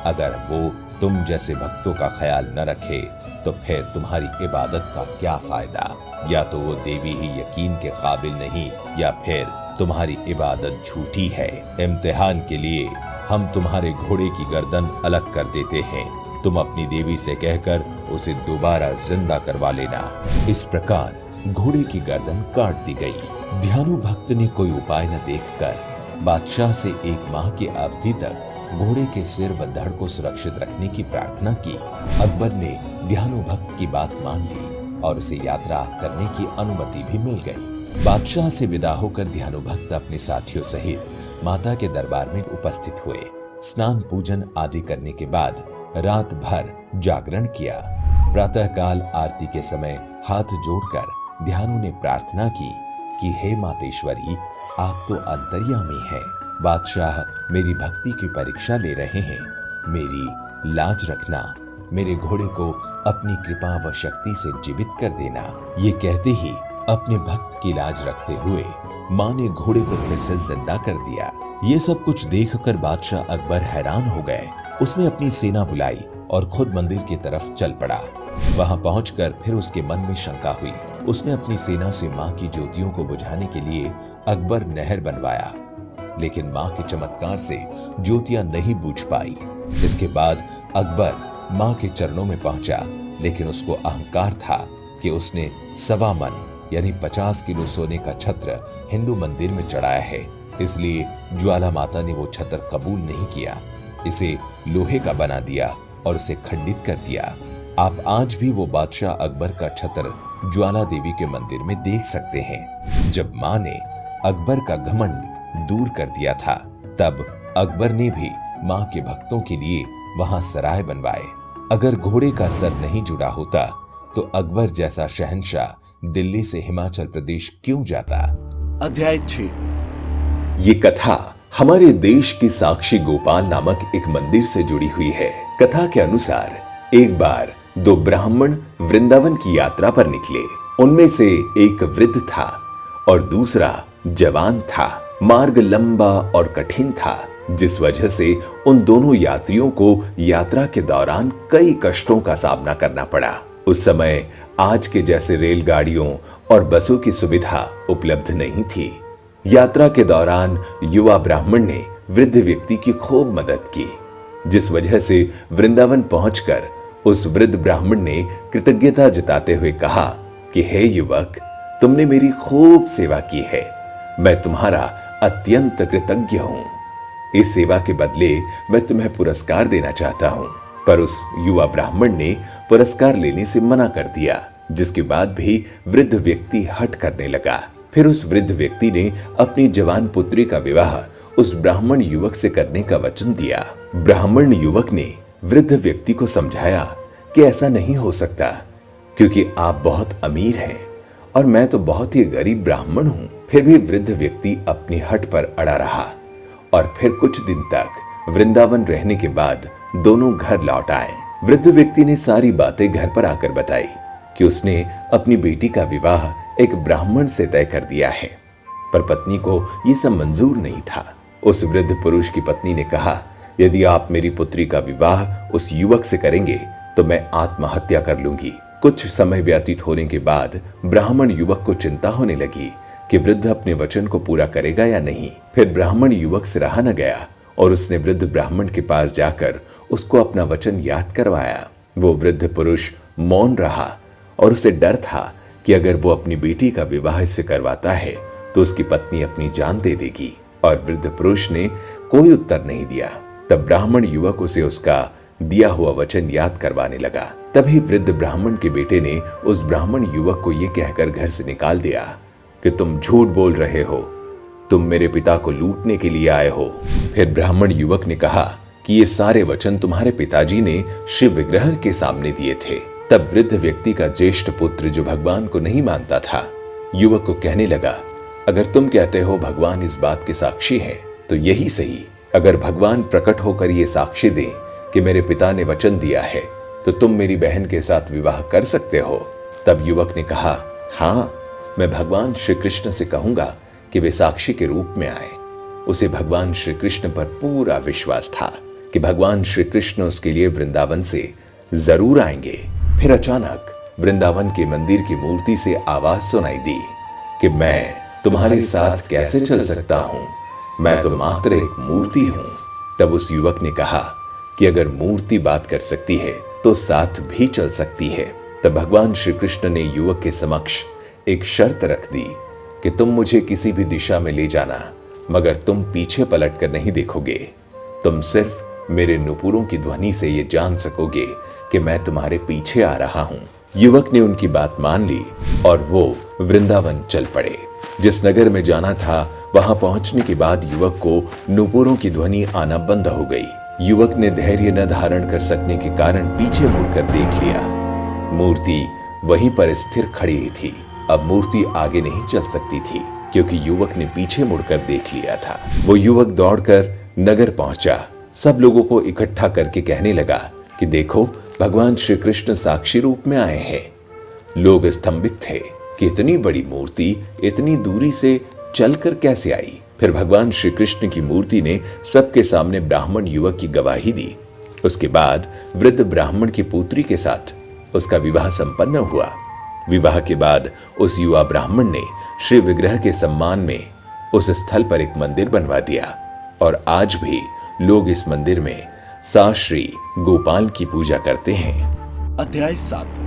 अगर वो तुम जैसे भक्तों का ख्याल न रखे तो फिर तुम्हारी इबादत का क्या फायदा? या तो वो देवी ही यकीन के काबिल नहीं, या फिर तुम्हारी इबादत झूठी है। इम्तिहान के लिए हम तुम्हारे घोड़े की गर्दन अलग कर देते हैं। तुम अपनी देवी से कहकर उसे दोबारा जिंदा करवा लेना। इस प्रकार घोड़े की गर्दन काट दी गई। ध्यानु भक्त ने कोई उपाय न देखकर बादशाह से 1 माह की अवधि तक घोड़े के सिर व धड़ को सुरक्षित रखने की प्रार्थना की। अकबर ने ध्यानु भक्त की बात मान ली और उसे यात्रा करने की अनुमति भी मिल गई। बादशाह से विदा होकर ध्यानु भक्त अपने साथियों सहित माता के दरबार में उपस्थित हुए। स्नान पूजन आदि करने के बाद रात भर जागरण किया। प्रातःकाल आरती के समय हाथ जोड़कर ध्यानु ने प्रार्थना की कि हे मातेश्वरी, आप तो अंतर्यामी हैं। बादशाह मेरी भक्ति की परीक्षा ले रहे हैं। मेरी लाज रखना, मेरे घोड़े को अपनी कृपा व शक्ति से जीवित कर देना। ये कहते ही अपने भक्त की लाज रखते हुए मां ने घोड़े को फिर से जिंदा कर दिया। ये सब कुछ देखकर बादशाह अकबर हैरान हो गए। उसने अपनी सेना बुलाई और खुद मंदिर की तरफ चल पड़ा। वहां पहुंचकर फिर उसके मन में शंका हुई। उसने अपनी सेना से मां की ज्योतियों को बुझाने के लिए अकबर नहर बनवाया, लेकिन मां के चमत्कार से ज्योतियां नहीं बुझ पाई। इसके बाद अकबर मां के चरणों में पहुंचा, लेकिन उसको अहंकार था कि उसने 1.25 मन यानी 50 किलो सोने का छत्र हिंदू मंदिर में चढ़ाया है, इसलिए ज्वाला माता ने वो छत्र कबूल नहीं किया। इसे लोहे का बना दिया और उसे खंडित कर दिया। आप आज भी वो बादशाह अकबर का छत्र ज्वाला देवी के मंदिर में देख सकते हैं। जब मां ने अकबर का घमंड दूर कर दिया था, तब अकबर ने भी मां के भक्तों के लिए वहां सराय बनवाए। अगर घोड़े का सर नहीं जुड़ा होता तो अकबर जैसा शहंशाह दिल्ली से हिमाचल प्रदेश क्यों जाता? अध्याय 6। ये कथा हमारे देश की साक्षी गोपाल नामक एक मंदिर से जुड़ी हुई है। कथा के अनुसार एक बार 2 ब्राह्मण वृंदावन की यात्रा पर निकले। उनमें से एक वृद्ध था और दूसरा जवान था। मार्ग लंबा और कठिन था, जिस वजह से उन दोनों यात्रियों को यात्रा के दौरान कई कष्टों का सामना करना पड़ा। उस समय आज के जैसे रेलगाड़ियों और बसों की सुविधा उपलब्ध नहीं थी। यात्रा के दौरान युवा ब्राह्मण ने वृद्ध व्यक्ति की खूब मदद की, जिस वजह से वृंदावन पहुंचकर उस वृद्ध ब्राह्मण ने कृतज्ञता जताते हुए कहा कि हे युवक, तुमने मेरी खूब सेवा की है, मैं तुम्हारा अत्यंत कृतज्ञ हूं। इस सेवा के बदले मैं तुम्हें पुरस्कार देना चाहता हूं। पर उस युवा ब्राह्मण ने पुरस्कार लेने से मना कर दिया, जिसके बाद भी वृद्ध व्यक्ति हठ करने लगा। फिर उस वृद्ध व्यक्ति ने अपनी जवान पुत्री का विवाह उस ब्राह्मण युवक से करने का वचन दिया। ब्राह्मण युवक ने वृद्ध व्यक्ति को समझाया कि ऐसा नहीं हो सकता, क्योंकि आप बहुत अमीर हैं और मैं तो बहुत ही गरीब ब्राह्मण हूं। फिर भी वृद्ध व्यक्ति अपनी हठ पर अड़ा रहा और फिर कुछ दिन तक वृंदावन रहने के बाद दोनों घर लौट आए। वृद्ध व्यक्ति ने सारी बातें घर पर आकर बताई कि उसने अपनी बेटी का विवाह एक ब्राह्मण से तय कर दिया है, पर पत्नी को यह सब मंजूर नहीं था। उस वृद्ध पुरुष की पत्नी ने कहा, यदि आप मेरी पुत्री का विवाह उस युवक से करेंगे तो मैं आत्महत्या कर लूंगी। कुछ समय व्यतीत होने के बाद ब्राह्मण युवक को चिंता होने लगी कि वृद्ध अपने वचन को पूरा करेगा या नहीं। फिर ब्राह्मण युवक से रहा न गया और उसने वृद्ध ब्राह्मण के पास जाकर उसको अपना वचन याद करवाया। वो वृद्ध पुरुष मौन रहा और उसे डर था कि अगर वो अपनी बेटी का विवाह इससे करवाता है तो उसकी पत्नी अपनी जान दे देगी, और वृद्ध पुरुष ने कोई उत्तर नहीं दिया। तब ब्राह्मण युवक उसे उसका दिया हुआ वचन याद करवाने लगा। तभी वृद्ध ब्राह्मण के बेटे ने उस ब्राह्मण युवक को यह कहकर घर से निकाल दिया कि तुम झूठ बोल रहे हो, तुम मेरे पिता को लूटने के लिए आए हो। फिर ब्राह्मण युवक ने कहा कि ये सारे वचन तुम्हारे पिताजी ने शिव विग्रह के सामने दिए थे। तब वृद्ध व्यक्ति का ज्येष्ठ पुत्र, जो भगवान को नहीं मानता था, युवक को कहने लगा, अगर तुम कहते हो भगवान इस बात के साक्षी हैं, तो यही सही। अगर भगवान प्रकट होकर ये साक्षी दें कि मेरे पिता ने वचन दिया है, तो तुम मेरी बहन के साथ विवाह कर सकते हो। तब युवक ने कहा, हाँ, मैं भगवान श्री कृष्ण से कहूंगा कि वे साक्षी के रूप में आए। उसे भगवान श्री कृष्ण पर पूरा विश्वास था कि भगवान श्री कृष्ण उसके लिए वृंदावन से जरूर आएंगे। फिर अचानक वृंदावन के मंदिर की मूर्ति से आवाज सुनाई दी कि मैं तुम्हारे साथ कैसे चल सकता हूं, मैं तो मात्र एक मूर्ति हूं। तब उस युवक ने कहा कि अगर मूर्ति बात कर सकती है तो साथ भी चल सकती है। तब भगवान श्री कृष्ण ने युवक के समक्ष एक शर्त रख दी कि तुम मुझे किसी भी दिशा में ले जाना, मगर तुम पीछे पलट कर नहीं देखोगे। तुम सिर्फ मेरे नुपुरों की ध्वनि से ये जान सकोगे कि मैं तुम्हारे पीछे आ रहा हूं। युवक ने उनकी बात मान ली और वो वृंदावन चल पड़े। जिस नगर में जाना था वहां पहुंचने के बाद युवक को नुपुरों की ध्वनि आना बंद हो गई। युवक ने धैर्य न धारण कर सकने के कारण पीछे मुड़कर देख लिया। मूर्ति वहीं पर स्थिर खड़ी थी। अब मूर्ति आगे नहीं चल सकती थी, क्योंकि युवक ने पीछे मुड़कर देख लिया था। वो युवक दौड़कर नगर पहुंचा, सब लोगों को इकट्ठा करके कहने लगा कि देखो, भगवान श्री कृष्ण साक्षी रूप में आए हैं। लोग स्तंभित थे कि इतनी बड़ी मूर्ति इतनी दूरी से चलकर कैसे आई। फिर भगवान श्री कृष्ण की मूर्ति ने सबके सामने ब्राह्मण युवक की गवाही दी। उसके बाद वृद्ध ब्राह्मण की पुत्री के साथ उसका विवाह संपन्न हुआ। विवाह के बाद उस युवा ब्राह्मण ने श्री विग्रह के सम्मान में उस स्थल पर एक मंदिर बनवा दिया, और आज भी लोग इस मंदिर में साश्री गोपाल की पूजा करते हैं। अध्याय 7।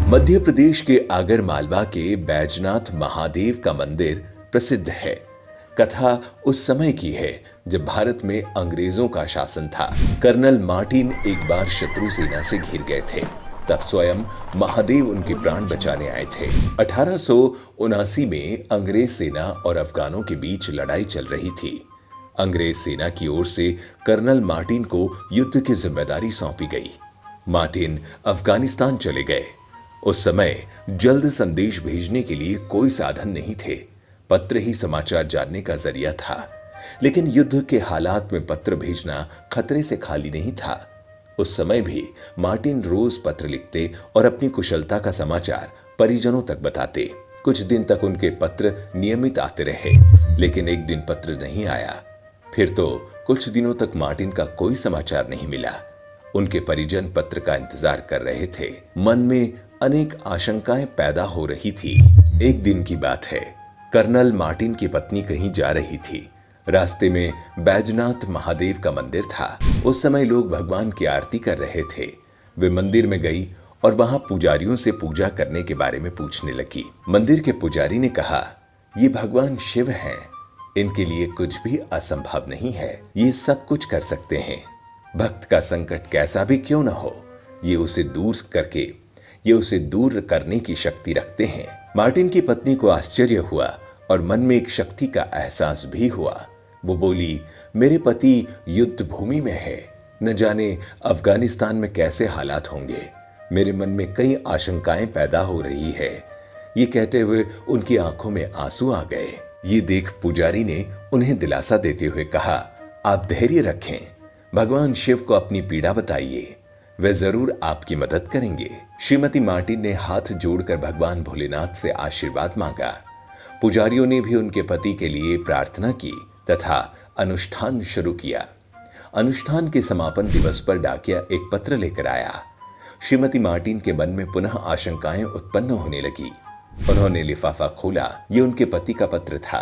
मध्य प्रदेश के आगर मालवा के बैजनाथ महादेव का मंदिर प्रसिद्ध है। कथा उस समय की है जब भारत में अंग्रेजों का शासन था। कर्नल मार्टिन एक बार शत्रु सेना से घिर गए थे। तब स्वयं महादेव उनके प्राण बचाने आए थे। 1879 में अंग्रेज सेना और अफगानों के बीच लड़ाई चल रही थी। अंग्रेज सेना की ओर से कर्नल मार्टिन को युद्ध की जिम्मेदारी सौंपी गई। मार्टिन अफगानिस्तान चले गए। उस समय जल्द संदेश भेजने के लिए कोई साधन नहीं थे। पत्र ही समाचार जानने का जरिया था। लेकिन युद्ध के हालात में पत्र भेजना खतरे से खाली नहीं था। उस समय भी मार्टिन रोज पत्र लिखते और अपनी कुशलता का समाचार परिजनों तक बताते। कुछ दिन तक उनके पत्र नियमित आते रहे, लेकिन एक दिन पत्र नहीं आया। फिर तो कुछ दिनों तक मार्टिन का कोई समाचार नहीं मिला। उनके परिजन पत्र का इंतजार कर रहे थे। मन में अनेक आशंकाएं पैदा हो रही थी। एक दिन की बात है, कर्नल मार्टिन की पत्नी कहीं जा रही थी। रास्ते में बैजनाथ महादेव का मंदिर था। उस समय लोग भगवान की आरती कर रहे थे। वे मंदिर में गई और वहां पुजारियों से पूजा करने के बारे में पूछने लगी। मंदिर के पुजारी ने कहा, ये भगवान शिव हैं, इनके लिए कुछ भी असंभव नहीं है, ये सब कुछ कर सकते हैं। भक्त का संकट कैसा भी क्यों न हो, ये उसे दूर करने की शक्ति रखते हैं। मार्टिन की पत्नी को आश्चर्य हुआ और मन में एक शक्ति का एहसास भी हुआ। वो बोली, मेरे पति युद्ध भूमि में है, न जाने अफगानिस्तान में कैसे हालात होंगे। मेरे मन में कई आशंकाएं पैदा हो रही है। ये कहते हुए उनकी आंखों में आंसू आ गए। ये देख पुजारी ने उन्हें दिलासा देते हुए कहा, आप धैर्य रखें, भगवान शिव को अपनी पीड़ा बताइए, वे जरूर आपकी मदद करेंगे। श्रीमती मार्टिन ने हाथ जोड़कर भगवान भोलेनाथ से आशीर्वाद मांगा। पुजारियों ने भी उनके पति के लिए प्रार्थना की तथा अनुष्ठान शुरू किया। अनुष्ठान के समापन दिवस पर डाकिया एक पत्र लेकर आया। श्रीमती मार्टिन के मन में पुनः आशंकाएं उत्पन्न होने लगी। उन्होंने लिफाफा खोला। ये उनके पति का पत्र था।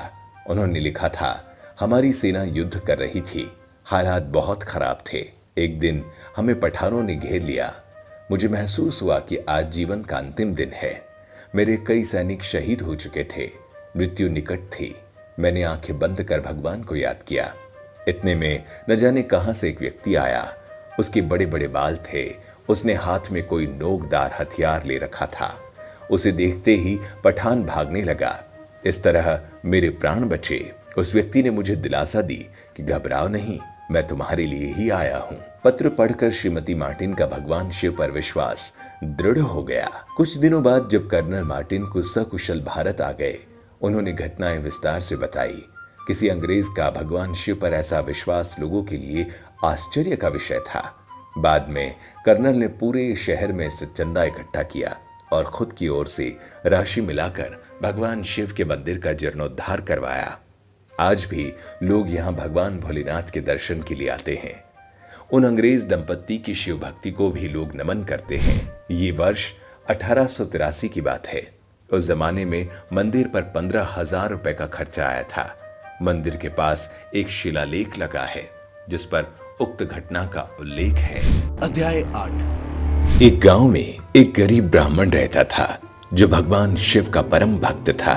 उन्होंने लिखा था, हमारी सेना युद्ध कर रही थी, हालात बहुत खराब थे। एक दिन हमें पठानों ने घेर लिया। मुझे महसूस हुआ कि आज जीवन का अंतिम दिन है। मेरे कई सैनिक शहीद हो चुके थे, मृत्यु निकट थी। मैंने आंखें बंद कर भगवान को याद किया। इतने में न जाने कहां से एक व्यक्ति आया। उसके बड़े बड़े बाल थे। उसने हाथ में कोई नोकदार हथियार ले रखा था। उसे देखते ही पठान भागने लगा। इस तरह मेरे प्राण बचे। उस व्यक्ति ने मुझे दिलासा दी कि घबराओ नहीं, मैं तुम्हारे लिए ही आया हूं। पत्र पढ़कर श्रीमती मार्टिन का भगवान शिव पर विश्वास दृढ़ हो गया। कुछ दिनों बाद जब कर्नल मार्टिन को सकुशल भारत आ गए, उन्होंने घटनाएं विस्तार से बताई। किसी अंग्रेज का भगवान शिव पर ऐसा विश्वास लोगों के लिए आश्चर्य का विषय था। बाद में कर्नल ने पूरे शहर में से चंदा इकट्ठा किया और खुद की ओर से राशि मिलाकर भगवान शिव के मंदिर का जीर्णोद्धार करवाया। आज भी लोग यहाँ भगवान भोलेनाथ के दर्शन के लिए आते हैं। उन अंग्रेज दंपत्ति की शिव भक्ति को भी लोग नमन करते हैं। ये वर्ष 1883 की बात है। उस जमाने में मंदिर पर 15,000 रुपए का खर्चा आया था। मंदिर के पास एक शिलालेख लगा है जिस पर उक्त घटना का उल्लेख है। अध्याय 8। एक गांव में एक गरीब ब्राह्मण रहता था जो भगवान शिव का परम भक्त था।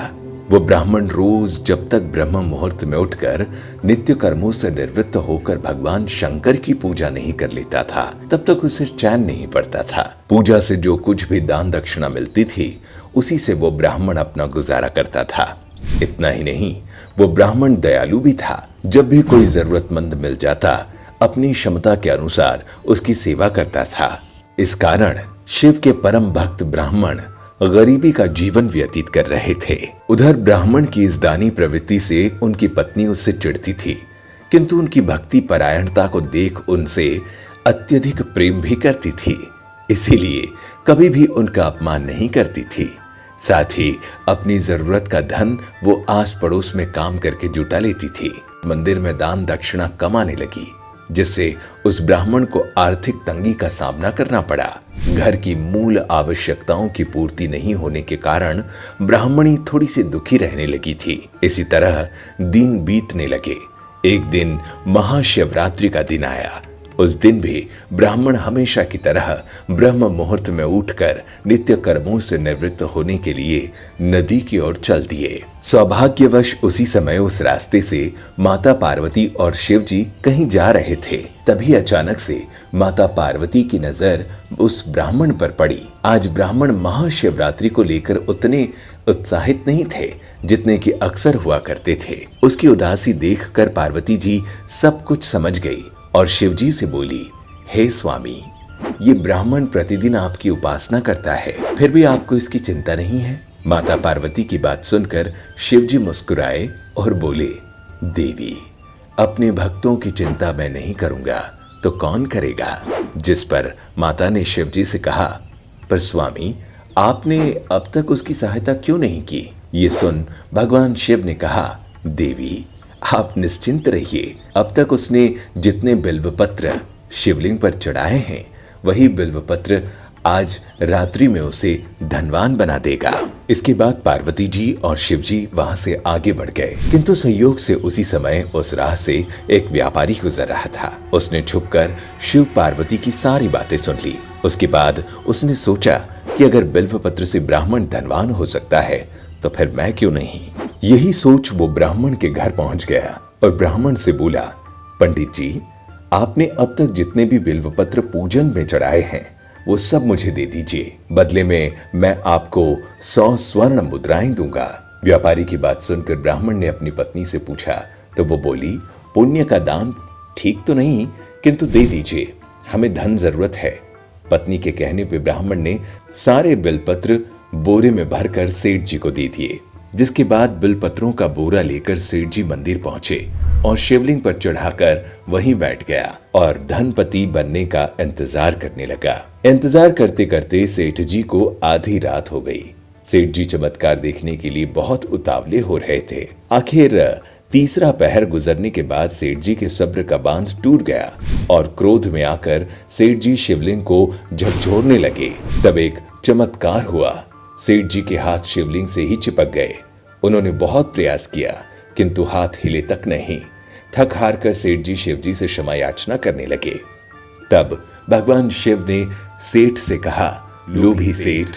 वो ब्राह्मण रोज जब तक ब्रह्म मुहूर्त में उठकर नित्य कर्मों से निवृत्त होकर भगवान शंकर की पूजा नहीं कर लेता था, तब तक उसे चैन नहीं पड़ता था। पूजा से जो कुछ भी दान दक्षिणा मिलती थी, उसी से वो ब्राह्मण अपना गुजारा करता था। इतना ही नहीं, वो ब्राह्मण दयालु भी था। जब भी कोई जरूरतमंद मिल जाता, अपनी क्षमता के अनुसार उसकी सेवा करता था। इस कारण शिव के परम भक्त ब्राह्मण गरीबी का जीवन व्यतीत कर रहे थे। उधर ब्राह्मण की इस दानी प्रवृत्ति से उनकी पत्नी उससे चिढ़ती थी, किंतु उनकी भक्ति परायणता को देख उनसे अत्यधिक प्रेम भी करती थी। इसीलिए कभी भी उनका अपमान नहीं करती थी। साथ ही अपनी जरूरत का धन वो आस पड़ोस में काम करके जुटा लेती थी। मंदिर में दान दक्षिणा कम आने लगी, जिससे उस ब्राह्मण को आर्थिक तंगी का सामना करना पड़ा। घर की मूल आवश्यकताओं की पूर्ति नहीं होने के कारण ब्राह्मणी थोड़ी सी दुखी रहने लगी थी। इसी तरह दिन बीतने लगे। एक दिन महाशिवरात्रि का दिन आया। उस दिन भी ब्राह्मण हमेशा की तरह ब्रह्म मुहूर्त में उठकर नित्य कर्मों से निवृत्त होने के लिए नदी की ओर चल दिए। सौभाग्यवश उसी समय उस रास्ते से माता पार्वती और शिव जी कहीं जा रहे थे। तभी अचानक से माता पार्वती की नजर उस ब्राह्मण पर पड़ी। आज ब्राह्मण महाशिवरात्रि को लेकर उतने उत्साहित नहीं थे जितने कि अक्सर हुआ करते थे। उसकी उदासी देखकर पार्वती जी सब कुछ समझ गई और शिवजी से बोली, हे स्वामी, ये ब्राह्मण प्रतिदिन आपकी उपासना करता है, फिर भी आपको इसकी चिंता नहीं है। माता पार्वती की बात सुनकर शिवजी मुस्कुराए और बोले, देवी, अपने भक्तों की चिंता मैं नहीं करूंगा तो कौन करेगा। जिस पर माता ने शिवजी से कहा, पर स्वामी, आपने अब तक उसकी सहायता क्यों नहीं की। ये सुन भगवान शिव ने कहा, देवी, आप निश्चिंत रहिए। अब तक उसने जितने बिल्वपत्र शिवलिंग पर चढ़ाए हैं, वही बिल्वपत्र आज रात्रि में उसे धनवान बना देगा। इसके बाद पार्वती जी और शिव जी वहां से आगे बढ़ गए, किंतु संयोग से उसी समय उस राह से एक व्यापारी गुजर रहा था। उसने छुपकर शिव पार्वती की सारी बातें सुन ली। उसके बाद उसने सोचा कि अगर बिल्वपत्र से ब्राह्मण धनवान हो सकता है तो फिर मैं क्यों नहीं। यही सोच वो ब्राह्मण के घर पहुंच गया और ब्राह्मण से बोला, पंडित जी, आपने अब तक जितने भी बिल्वपत्र पूजन में चढ़ाए हैं वो सब मुझे दे दीजिए, बदले में मैं आपको 100 स्वर्ण मुद्राएं दूंगा। व्यापारी की बात सुनकर ब्राह्मण ने अपनी पत्नी से पूछा तो वो बोली, पुण्य का दान ठीक तो नहीं, किंतु दे दीजिए, हमें धन जरूरत है। पत्नी के कहने पे ब्राह्मण ने सारे बिलपत्र बोरे में भरकर सेठ जी को दे दिए। जिसके बाद बिलपत्रों का बोरा लेकर सेठ जी मंदिर पहुंचे और शिवलिंग पर चढ़ाकर वहीं बैठ गया और धनपति बनने का इंतजार करने लगा। इंतजार करते करते सेठ जी को आधी रात हो गई। सेठ जी चमत्कार देखने के लिए बहुत उतावले हो रहे थे। आखिर तीसरा पहर गुजरने के बाद सेठ जी के सब्र का बांध टूट गया और क्रोध में आकर सेठ जी शिवलिंग को झकझोरने लगे। तब एक चमत्कार हुआ। सेठ जी के हाथ शिवलिंग से ही चिपक गए। उन्होंने बहुत प्रयास किया किंतु हाथ हिले तक नहीं। थक हार कर सेठ जी शिव जी से क्षमा याचना करने लगे। तब भगवान शिव ने सेठ से कहा, लोभी सेठ,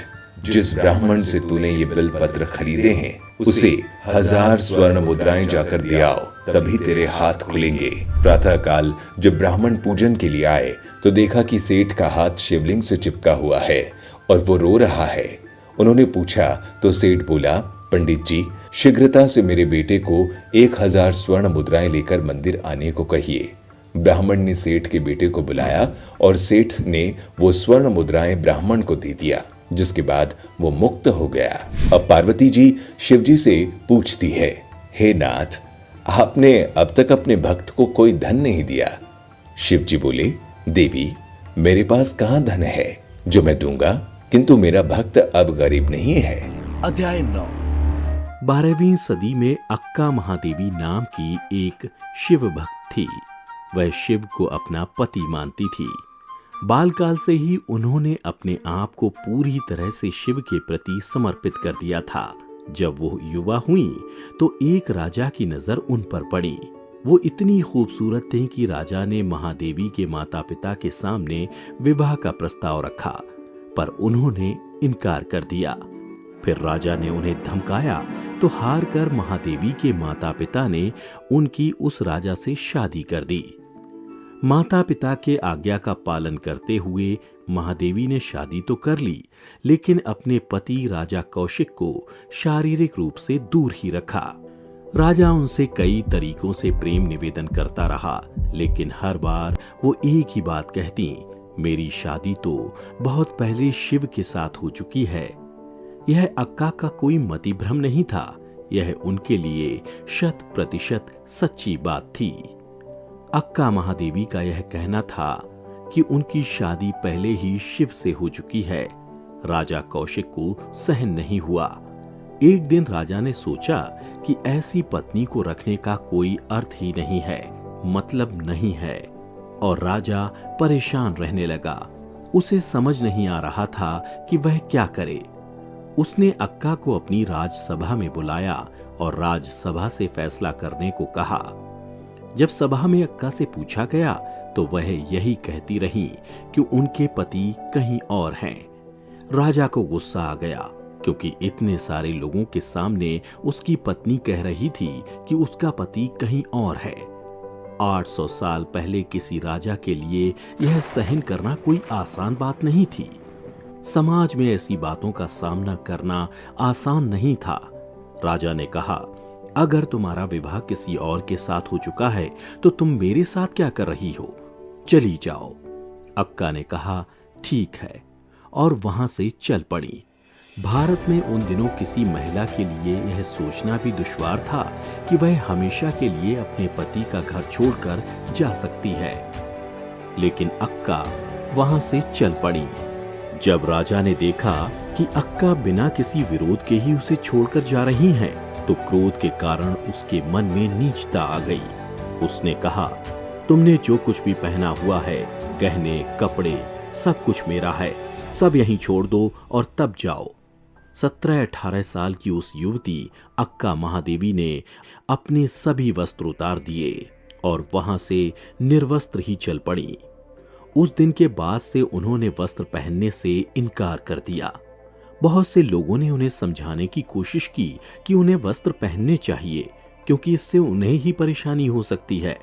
जिस ब्राह्मण से तूने ये बिलपत्र खरीदे हैं उसे 1000 स्वर्ण मुद्राएं जाकर दे आओ, तभी तेरे हाथ खुलेंगे। प्रातः काल जब ब्राह्मण पूजन के लिए आए तो देखा कि सेठ का हाथ शिवलिंग से चिपका हुआ है और वो रो रहा है। उन्होंने पूछा तो सेठ बोला, पंडित जी, शीघ्रता से मेरे बेटे को 1000 स्वर्ण मुद्राएं लेकर मंदिर आने को कहिए। ब्राह्मण ने सेठ के बेटे को बुलाया और सेठ ने वो स्वर्ण मुद्राएं ब्राह्मण को दे दिया, जिसके बाद वो मुक्त हो गया। अब पार्वती जी शिव जी से पूछती है, हे नाथ, आपने अब तक अपने भक्त को कोई धन नहीं दिया। शिव जी बोले, देवी, मेरे पास कहां धन है जो मैं दूंगा, किंतु मेरा भक्त अब गरीब नहीं है। अध्याय 9। 12वीं सदी में अक्का महादेवी नाम की एक शिव भक्त थी। वह शिव को अपना पति मानती थी। बालकाल से ही उन्होंने अपने आप को पूरी तरह से शिव के प्रति समर्पित कर दिया था। जब वो युवा हुई तो एक राजा की नजर उन पर पड़ी। वो इतनी खूबसूरत थी कि राजा ने महादेवी के माता पिता के सामने विवाह का प्रस्ताव रखा, पर उन्होंने इनकार कर दिया। फिर राजा ने उन्हें धमकाया तो हार कर महादेवी के माता पिता ने उनकी उस राजा से शादी कर दी। माता पिता के आज्ञा का पालन करते हुए महादेवी ने शादी तो कर ली, लेकिन अपने पति राजा कौशिक को शारीरिक रूप से दूर ही रखा। राजा उनसे कई तरीकों से प्रेम निवेदन करता रहा, लेकिन हर बार वो एक ही बात कहती, मेरी शादी तो बहुत पहले शिव के साथ हो चुकी है। यह अक्का का कोई मतिभ्रम नहीं था, यह उनके लिए 100% सच्ची बात थी। अक्का महादेवी का यह कहना था कि उनकी शादी पहले ही शिव से हो चुकी है। राजा कौशिक को सहन नहीं हुआ। एक दिन राजा ने सोचा कि ऐसी पत्नी को रखने का कोई अर्थ ही नहीं है, मतलब नहीं है, और राजा परेशान रहने लगा। उसे समझ नहीं आ रहा था कि वह क्या करे। उसने अक्का को अपनी राजसभा में बुलाया और राजसभा से फैसला करने को कहा। जब सभा में अक्का से पूछा गया तो वह यही कहती रही कि उनके पति कहीं और हैं। राजा को गुस्सा आ गया, क्योंकि इतने सारे लोगों के सामने उसकी पत्नी कह रही थी कि उसका पति कहीं और है। 800 साल पहले किसी राजा के लिए यह सहन करना कोई आसान बात नहीं थी। समाज में ऐसी बातों का सामना करना आसान नहीं था। राजा ने कहा, अगर तुम्हारा विवाह किसी और के साथ हो चुका है तो तुम मेरे साथ क्या कर रही हो, चली जाओ। अक्का ने कहा, ठीक है, और वहां से चल पड़ी। भारत में उन दिनों किसी महिला के लिए यह सोचना भी दुश्वार था कि वह हमेशा के लिए अपने पति का घर छोड़कर जा सकती है, लेकिन अक्का वहां से चल पड़ी। जब राजा ने देखा कि अक्का बिना किसी विरोध के ही उसे छोड़कर जा रही हैं, तो क्रोध के कारण उसके मन में नीचता आ गई। उसने कहा, तुमने जो कुछ भी पहना हुआ है, गहने, कपड़े, सब कुछ मेरा है, सब यहीं छोड़ दो और तब जाओ। 17-18 साल की उस युवती अक्का महादेवी ने अपने सभी वस्त्र उतार दिए और वहां से निर्वस्त्र ही चल पड़ी। उस दिन के बाद से उन्होंने वस्त्र पहनने से इनकार कर दिया। बहुत से लोगों ने उन्हें समझाने की कोशिश की कि उन्हें वस्त्र पहनने चाहिए क्योंकि इससे उन्हें ही परेशानी हो सकती है,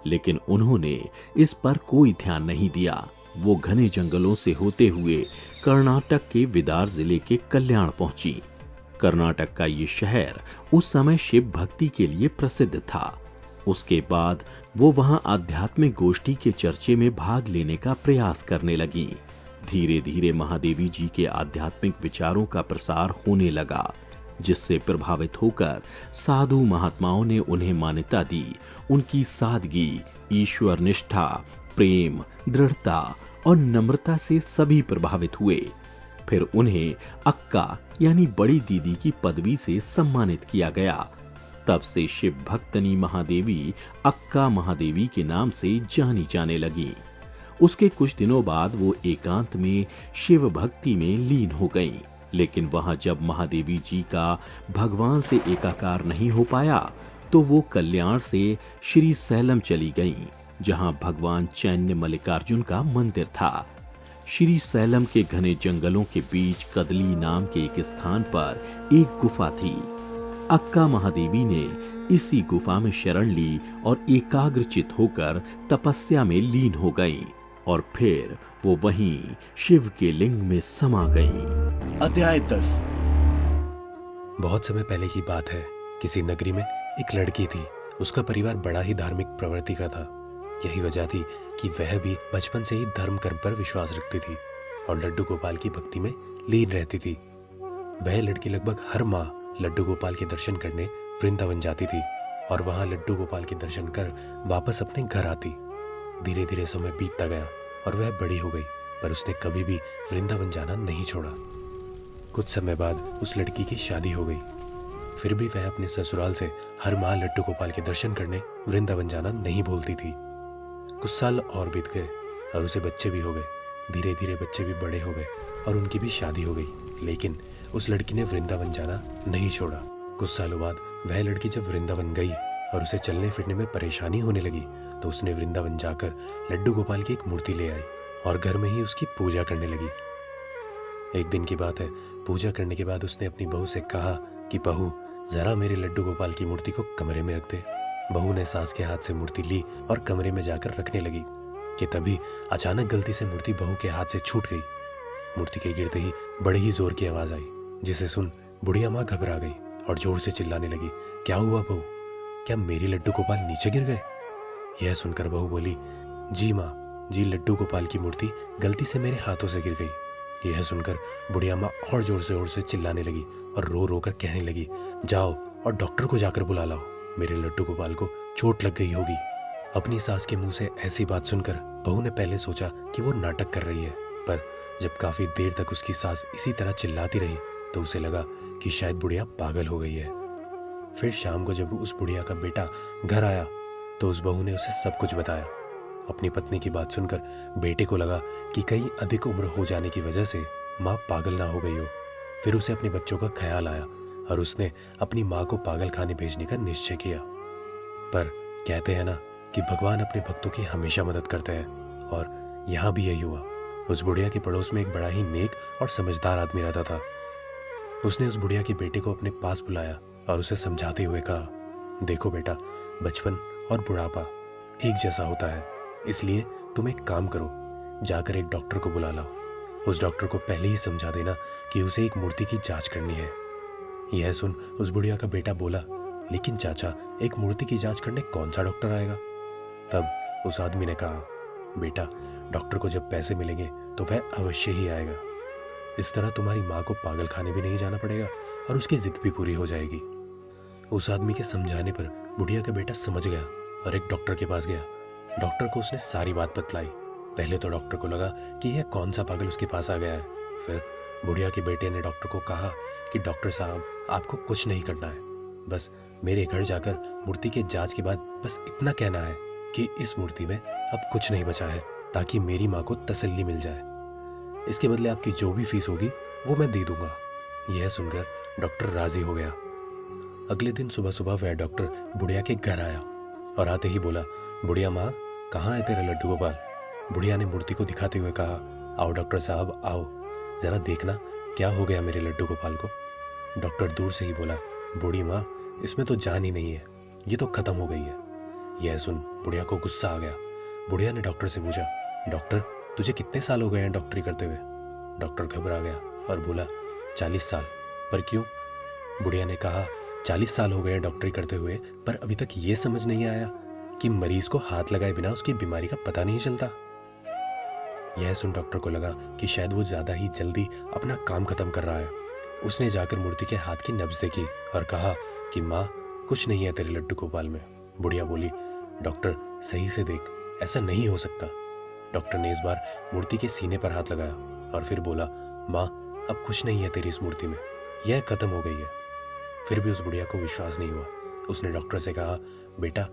लेकिन उन्होंने इस पर कोई ध्यान नहीं दिया। वो घने जंगलों से होते हुए कर्नाटक के विदार जिले के कल्याण पहुंची। कर्नाटक का ये शहर उस समय शिव भक्ति के लिए प्रसिद्ध था। उसके बाद वो वहां आध्यात्मिक गोष्ठी के चर्चे में भाग लेने का प्रयास करने लगी। धीरे धीरे महादेवी जी के आध्यात्मिक विचारों का प्रसार होने लगा, जिससे प्रभावित होकर साधु महात्माओं ने उन्हें मान्यता दी। उनकी सादगी, ईश्वर निष्ठा, प्रेम, दृढ़ता और नम्रता से सभी प्रभावित हुए। फिर उन्हें अक्का यानी बड़ी दीदी की पदवी से सम्मानित किया गया। तब से शिव भक्तनी महादेवी अक्का महादेवी के नाम से जानी जाने लगी। उसके कुछ दिनों बाद वो एकांत में शिव भक्ति में लीन हो गईं। लेकिन वहां जब महादेवी जी का भगवान से एकाकार नहीं हो पाया तो वो कल्याण से श्री सैलम चली गईं, जहां भगवान चैन्य मल्लिकार्जुन का मंदिर था। श्री सैलम के घने जंगलों के बीच कदली नाम के एक स्थान पर एक गुफा थी। अक्का महादेवी ने इसी गुफा में शरण ली और एकाग्रचित होकर तपस्या में लीन हो गईं और फिर वो वहीं शिव के लिंग में समा गईं। अध्याय 10। बहुत समय पहले की बात है। किसी नगरी में एक लड़की थी। उसका परिवार बड़ा ही धार्मिक प्रवृत्ति का था। यही वजह थी कि वह भी बचपन से ही धर्म कर्म पर विश्वास रखती थी और लड्डू गोपाल की भक्ति में लीन रहती थी। वह लड़की लगभग हर माह लड्डू गोपाल के दर्शन करने वृंदावन जाती थी और वहां लड्डू गोपाल के दर्शन कर वापस अपने घर आती। धीरे धीरे समय बीतता गया और वह बड़ी हो गई, पर उसने कभी भी वृंदावन जाना नहीं छोड़ा। कुछ समय बाद उस लड़की की शादी हो गई। फिर भी वह अपने ससुराल से हर माह लड्डू गोपाल के दर्शन करने वृंदावन जाना नहीं भूलती थी। कुछ साल और बीत गए और उसे बच्चे भी हो गए। धीरे धीरे बच्चे भी बड़े हो गए और उनकी भी शादी हो गई, लेकिन उस लड़की ने वृंदावन जाना नहीं छोड़ा। कुछ सालों बाद वह लड़की जब वृंदावन गई और उसे चलने फिरने में परेशानी होने लगी तो उसने वृंदावन जाकर लड्डू गोपाल की एक मूर्ति ले आई और घर में ही उसकी पूजा करने लगी। एक दिन की बात है, पूजा करने के बाद उसने अपनी बहू से कहा कि बहू, जरा मेरे लड्डू गोपाल की मूर्ति को कमरे में रख दे। बहू ने सास के हाथ से मूर्ति ली और कमरे में जाकर रखने लगी कि तभी अचानक गलती से मूर्ति बहू के हाथ से छूट गई। मूर्ति के गिरते ही बड़ी ही जोर की आवाज आई, जिसे सुन बुढ़िया माँ घबरा गई और जोर से चिल्लाने लगी, क्या हुआ बहू, क्या मेरी लड्डू गोपाल नीचे गिर गए? यह सुनकर बहू बोली, जी माँ जी, लड्डू गोपाल की मूर्ति गलती से मेरे हाथों से गिर गई। यह सुनकर बुढ़िया माँ और जोर से चिल्लाने लगी और रो रो कर कहने लगी, जाओ और डॉक्टर को जाकर बुला लाओ, मेरे लड्डू गोपाल को चोट लग गई होगी। अपनी सास के मुंह से ऐसी बात सुनकर बहू ने पहले सोचा कि वो नाटक कर रही है, पर जब काफी देर तक उसकी सास इसी तरह चिल्लाती रही तो उसे लगा कि शायद बुढ़िया पागल हो गई है। फिर शाम को जब उस बुढ़िया का बेटा घर आया तो उस बहू ने उसे सब कुछ बताया। अपनी पत्नी की बात सुनकर बेटे को लगा कि कहीं अधिक उम्र हो जाने की वजह से माँ पागल ना हो गई हो। फिर उसे अपने बच्चों का ख्याल आया और उसने अपनी माँ को पागल खाने भेजने का निश्चय किया। पर कहते हैं ना कि भगवान अपने भक्तों की हमेशा मदद करते हैं, और यहाँ भी यही हुआ। उस बुढ़िया के पड़ोस में एक बड़ा ही नेक और समझदार आदमी रहता था। उसने उस बुढ़िया के बेटे को अपने पास बुलाया और उसे समझाते हुए कहा, देखो बेटा, बचपन और बुढ़ापा एक जैसा होता है, इसलिए तुम एक काम करो, जाकर एक डॉक्टर को बुला लाओ। उस डॉक्टर को पहले ही समझा देना कि उसे एक मूर्ति की जांच करनी है। यह सुन उस बुढ़िया का बेटा बोला, लेकिन चाचा, एक मूर्ति की जांच करने कौन सा डॉक्टर आएगा? तब उस आदमी ने कहा, बेटा, डॉक्टर को जब पैसे मिलेंगे तो वह अवश्य ही आएगा। इस तरह तुम्हारी माँ को पागल खाने भी नहीं जाना पड़ेगा और उसकी जिद भी पूरी हो जाएगी। उस आदमी के समझाने पर बुढ़िया का बेटा समझ गया और एक डॉक्टर के पास गया। डॉक्टर को उसने सारी बात बतलाई। पहले तो डॉक्टर को लगा कि यह कौन सा पागल उसके पास आ गया है। फिर बुढ़िया के बेटे ने डॉक्टर को कहा कि डॉक्टर साहब, आपको कुछ नहीं करना है, बस मेरे घर जाकर मूर्ति के जांच के बाद बस इतना कहना है कि इस मूर्ति में अब कुछ नहीं बचा है, ताकि मेरी माँ को तसल्ली मिल जाए। इसके बदले आपकी जो भी फीस होगी वो मैं दे दूंगा। यह सुनकर डॉक्टर राजी हो गया। अगले दिन सुबह सुबह वह डॉक्टर बुढ़िया के घर आया और आते ही बोला, बुढ़िया माँ, कहाँ है तेरे लड्डू गोपाल? बुढ़िया ने मूर्ति को दिखाते हुए कहा, आओ डॉक्टर साहब आओ, जरा देखना क्या हो गया मेरे लड्डू गोपाल को। डॉक्टर दूर से ही बोला, बूढ़ी माँ, इसमें तो जान ही नहीं है, ये तो खत्म हो गई है। यह सुन बुढ़िया को गुस्सा आ गया। बुढ़िया ने डॉक्टर से पूछा, डॉक्टर तुझे कितने साल हो गए हैं डॉक्टरी करते हुए? डॉक्टर घबरा गया और बोला, 40 साल। पर क्यों? बुढ़िया ने कहा, 40 साल हो गए हैं डॉक्टरी करते हुए, पर अभी तक ये समझ नहीं आया कि मरीज को हाथ लगाए बिना उसकी बीमारी का पता नहीं चलता। यह सुन डॉक्टर को लगा कि शायद वो ज्यादा ही जल्दी अपना काम खत्म कर रहा है। उसने जाकर मूर्ति के हाथ की नब्ज देखी और कहा कि माँ, कुछ नहीं है तेरे लड्डू गोपाल में। बुढ़िया बोली, डॉक्टर सही से देख, ऐसा नहीं हो सकता। डॉक्टर ने इस बार मूर्ति के सीने पर हाथ लगाया और फिर बोला, माँ, अब कुछ नहीं है तेरी इस मूर्ति में, यह खत्म हो गई है। फिर भी उस बुढ़िया को विश्वास नहीं हुआ। उसने डॉक्टर से कहा, बेटा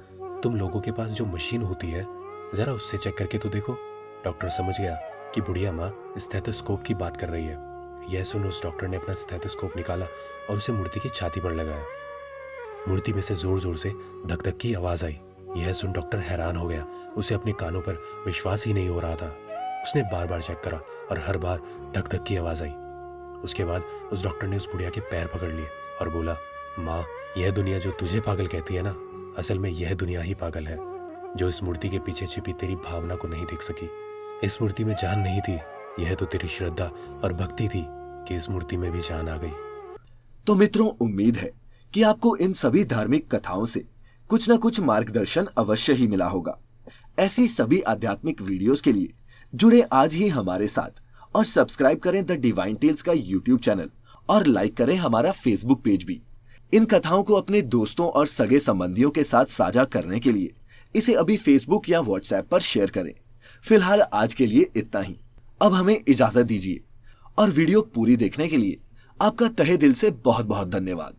तुम लोगों के पास जो मशीन होती है जरा उससे चेक करके तो देखो। डॉक्टर समझ गया कि बुढ़िया माँ स्टेथोस्कोप की बात कर रही है। यह सुन उस डॉक्टर ने अपना स्टेथोस्कोप निकाला और उसे मूर्ति की छाती पर लगाया। मूर्ति में से जोर जोर से धक धक की आवाज आई। यह सुन डॉक्टर हैरान हो गया। उसे अपने कानों पर विश्वास ही नहीं हो रहा था। उसने बार बार चेक करा और हर बार धक धक की आवाज आई। उसके बाद उस डॉक्टर ने उस बुढ़िया के पैर पकड़ लिए और बोला, माँ, यह दुनिया जो तुझे पागल कहती है ना, असल में यह दुनिया ही पागल है, जो इस मूर्ति के पीछे छिपी तेरी भावना को नहीं देख सकी। इस मूर्ति में जान नहीं थी, यह तो तेरी श्रद्धा और भक्ति थी कि इस मूर्ति में भी जान आ गई। तो मित्रों, उम्मीद है कि आपको इन सभी धार्मिक कथाओं से कुछ न कुछ मार्गदर्शन अवश्य ही मिला होगा। ऐसी सभी आध्यात्मिक वीडियोस के लिए जुड़े आज ही हमारे साथ और सब्सक्राइब करें द डिवाइन टेल्स का यूट्यूब चैनल और लाइक करें हमारा फेसबुक पेज भी। इन कथाओं को अपने दोस्तों और सगे संबंधियों के साथ साझा करने के लिए इसे अभी फेसबुक या व्हाट्सएप पर शेयर करें। फिलहाल आज के लिए इतना ही। अब हमें इजाजत दीजिए और वीडियो पूरी देखने के लिए आपका तहे दिल से बहुत बहुत धन्यवाद।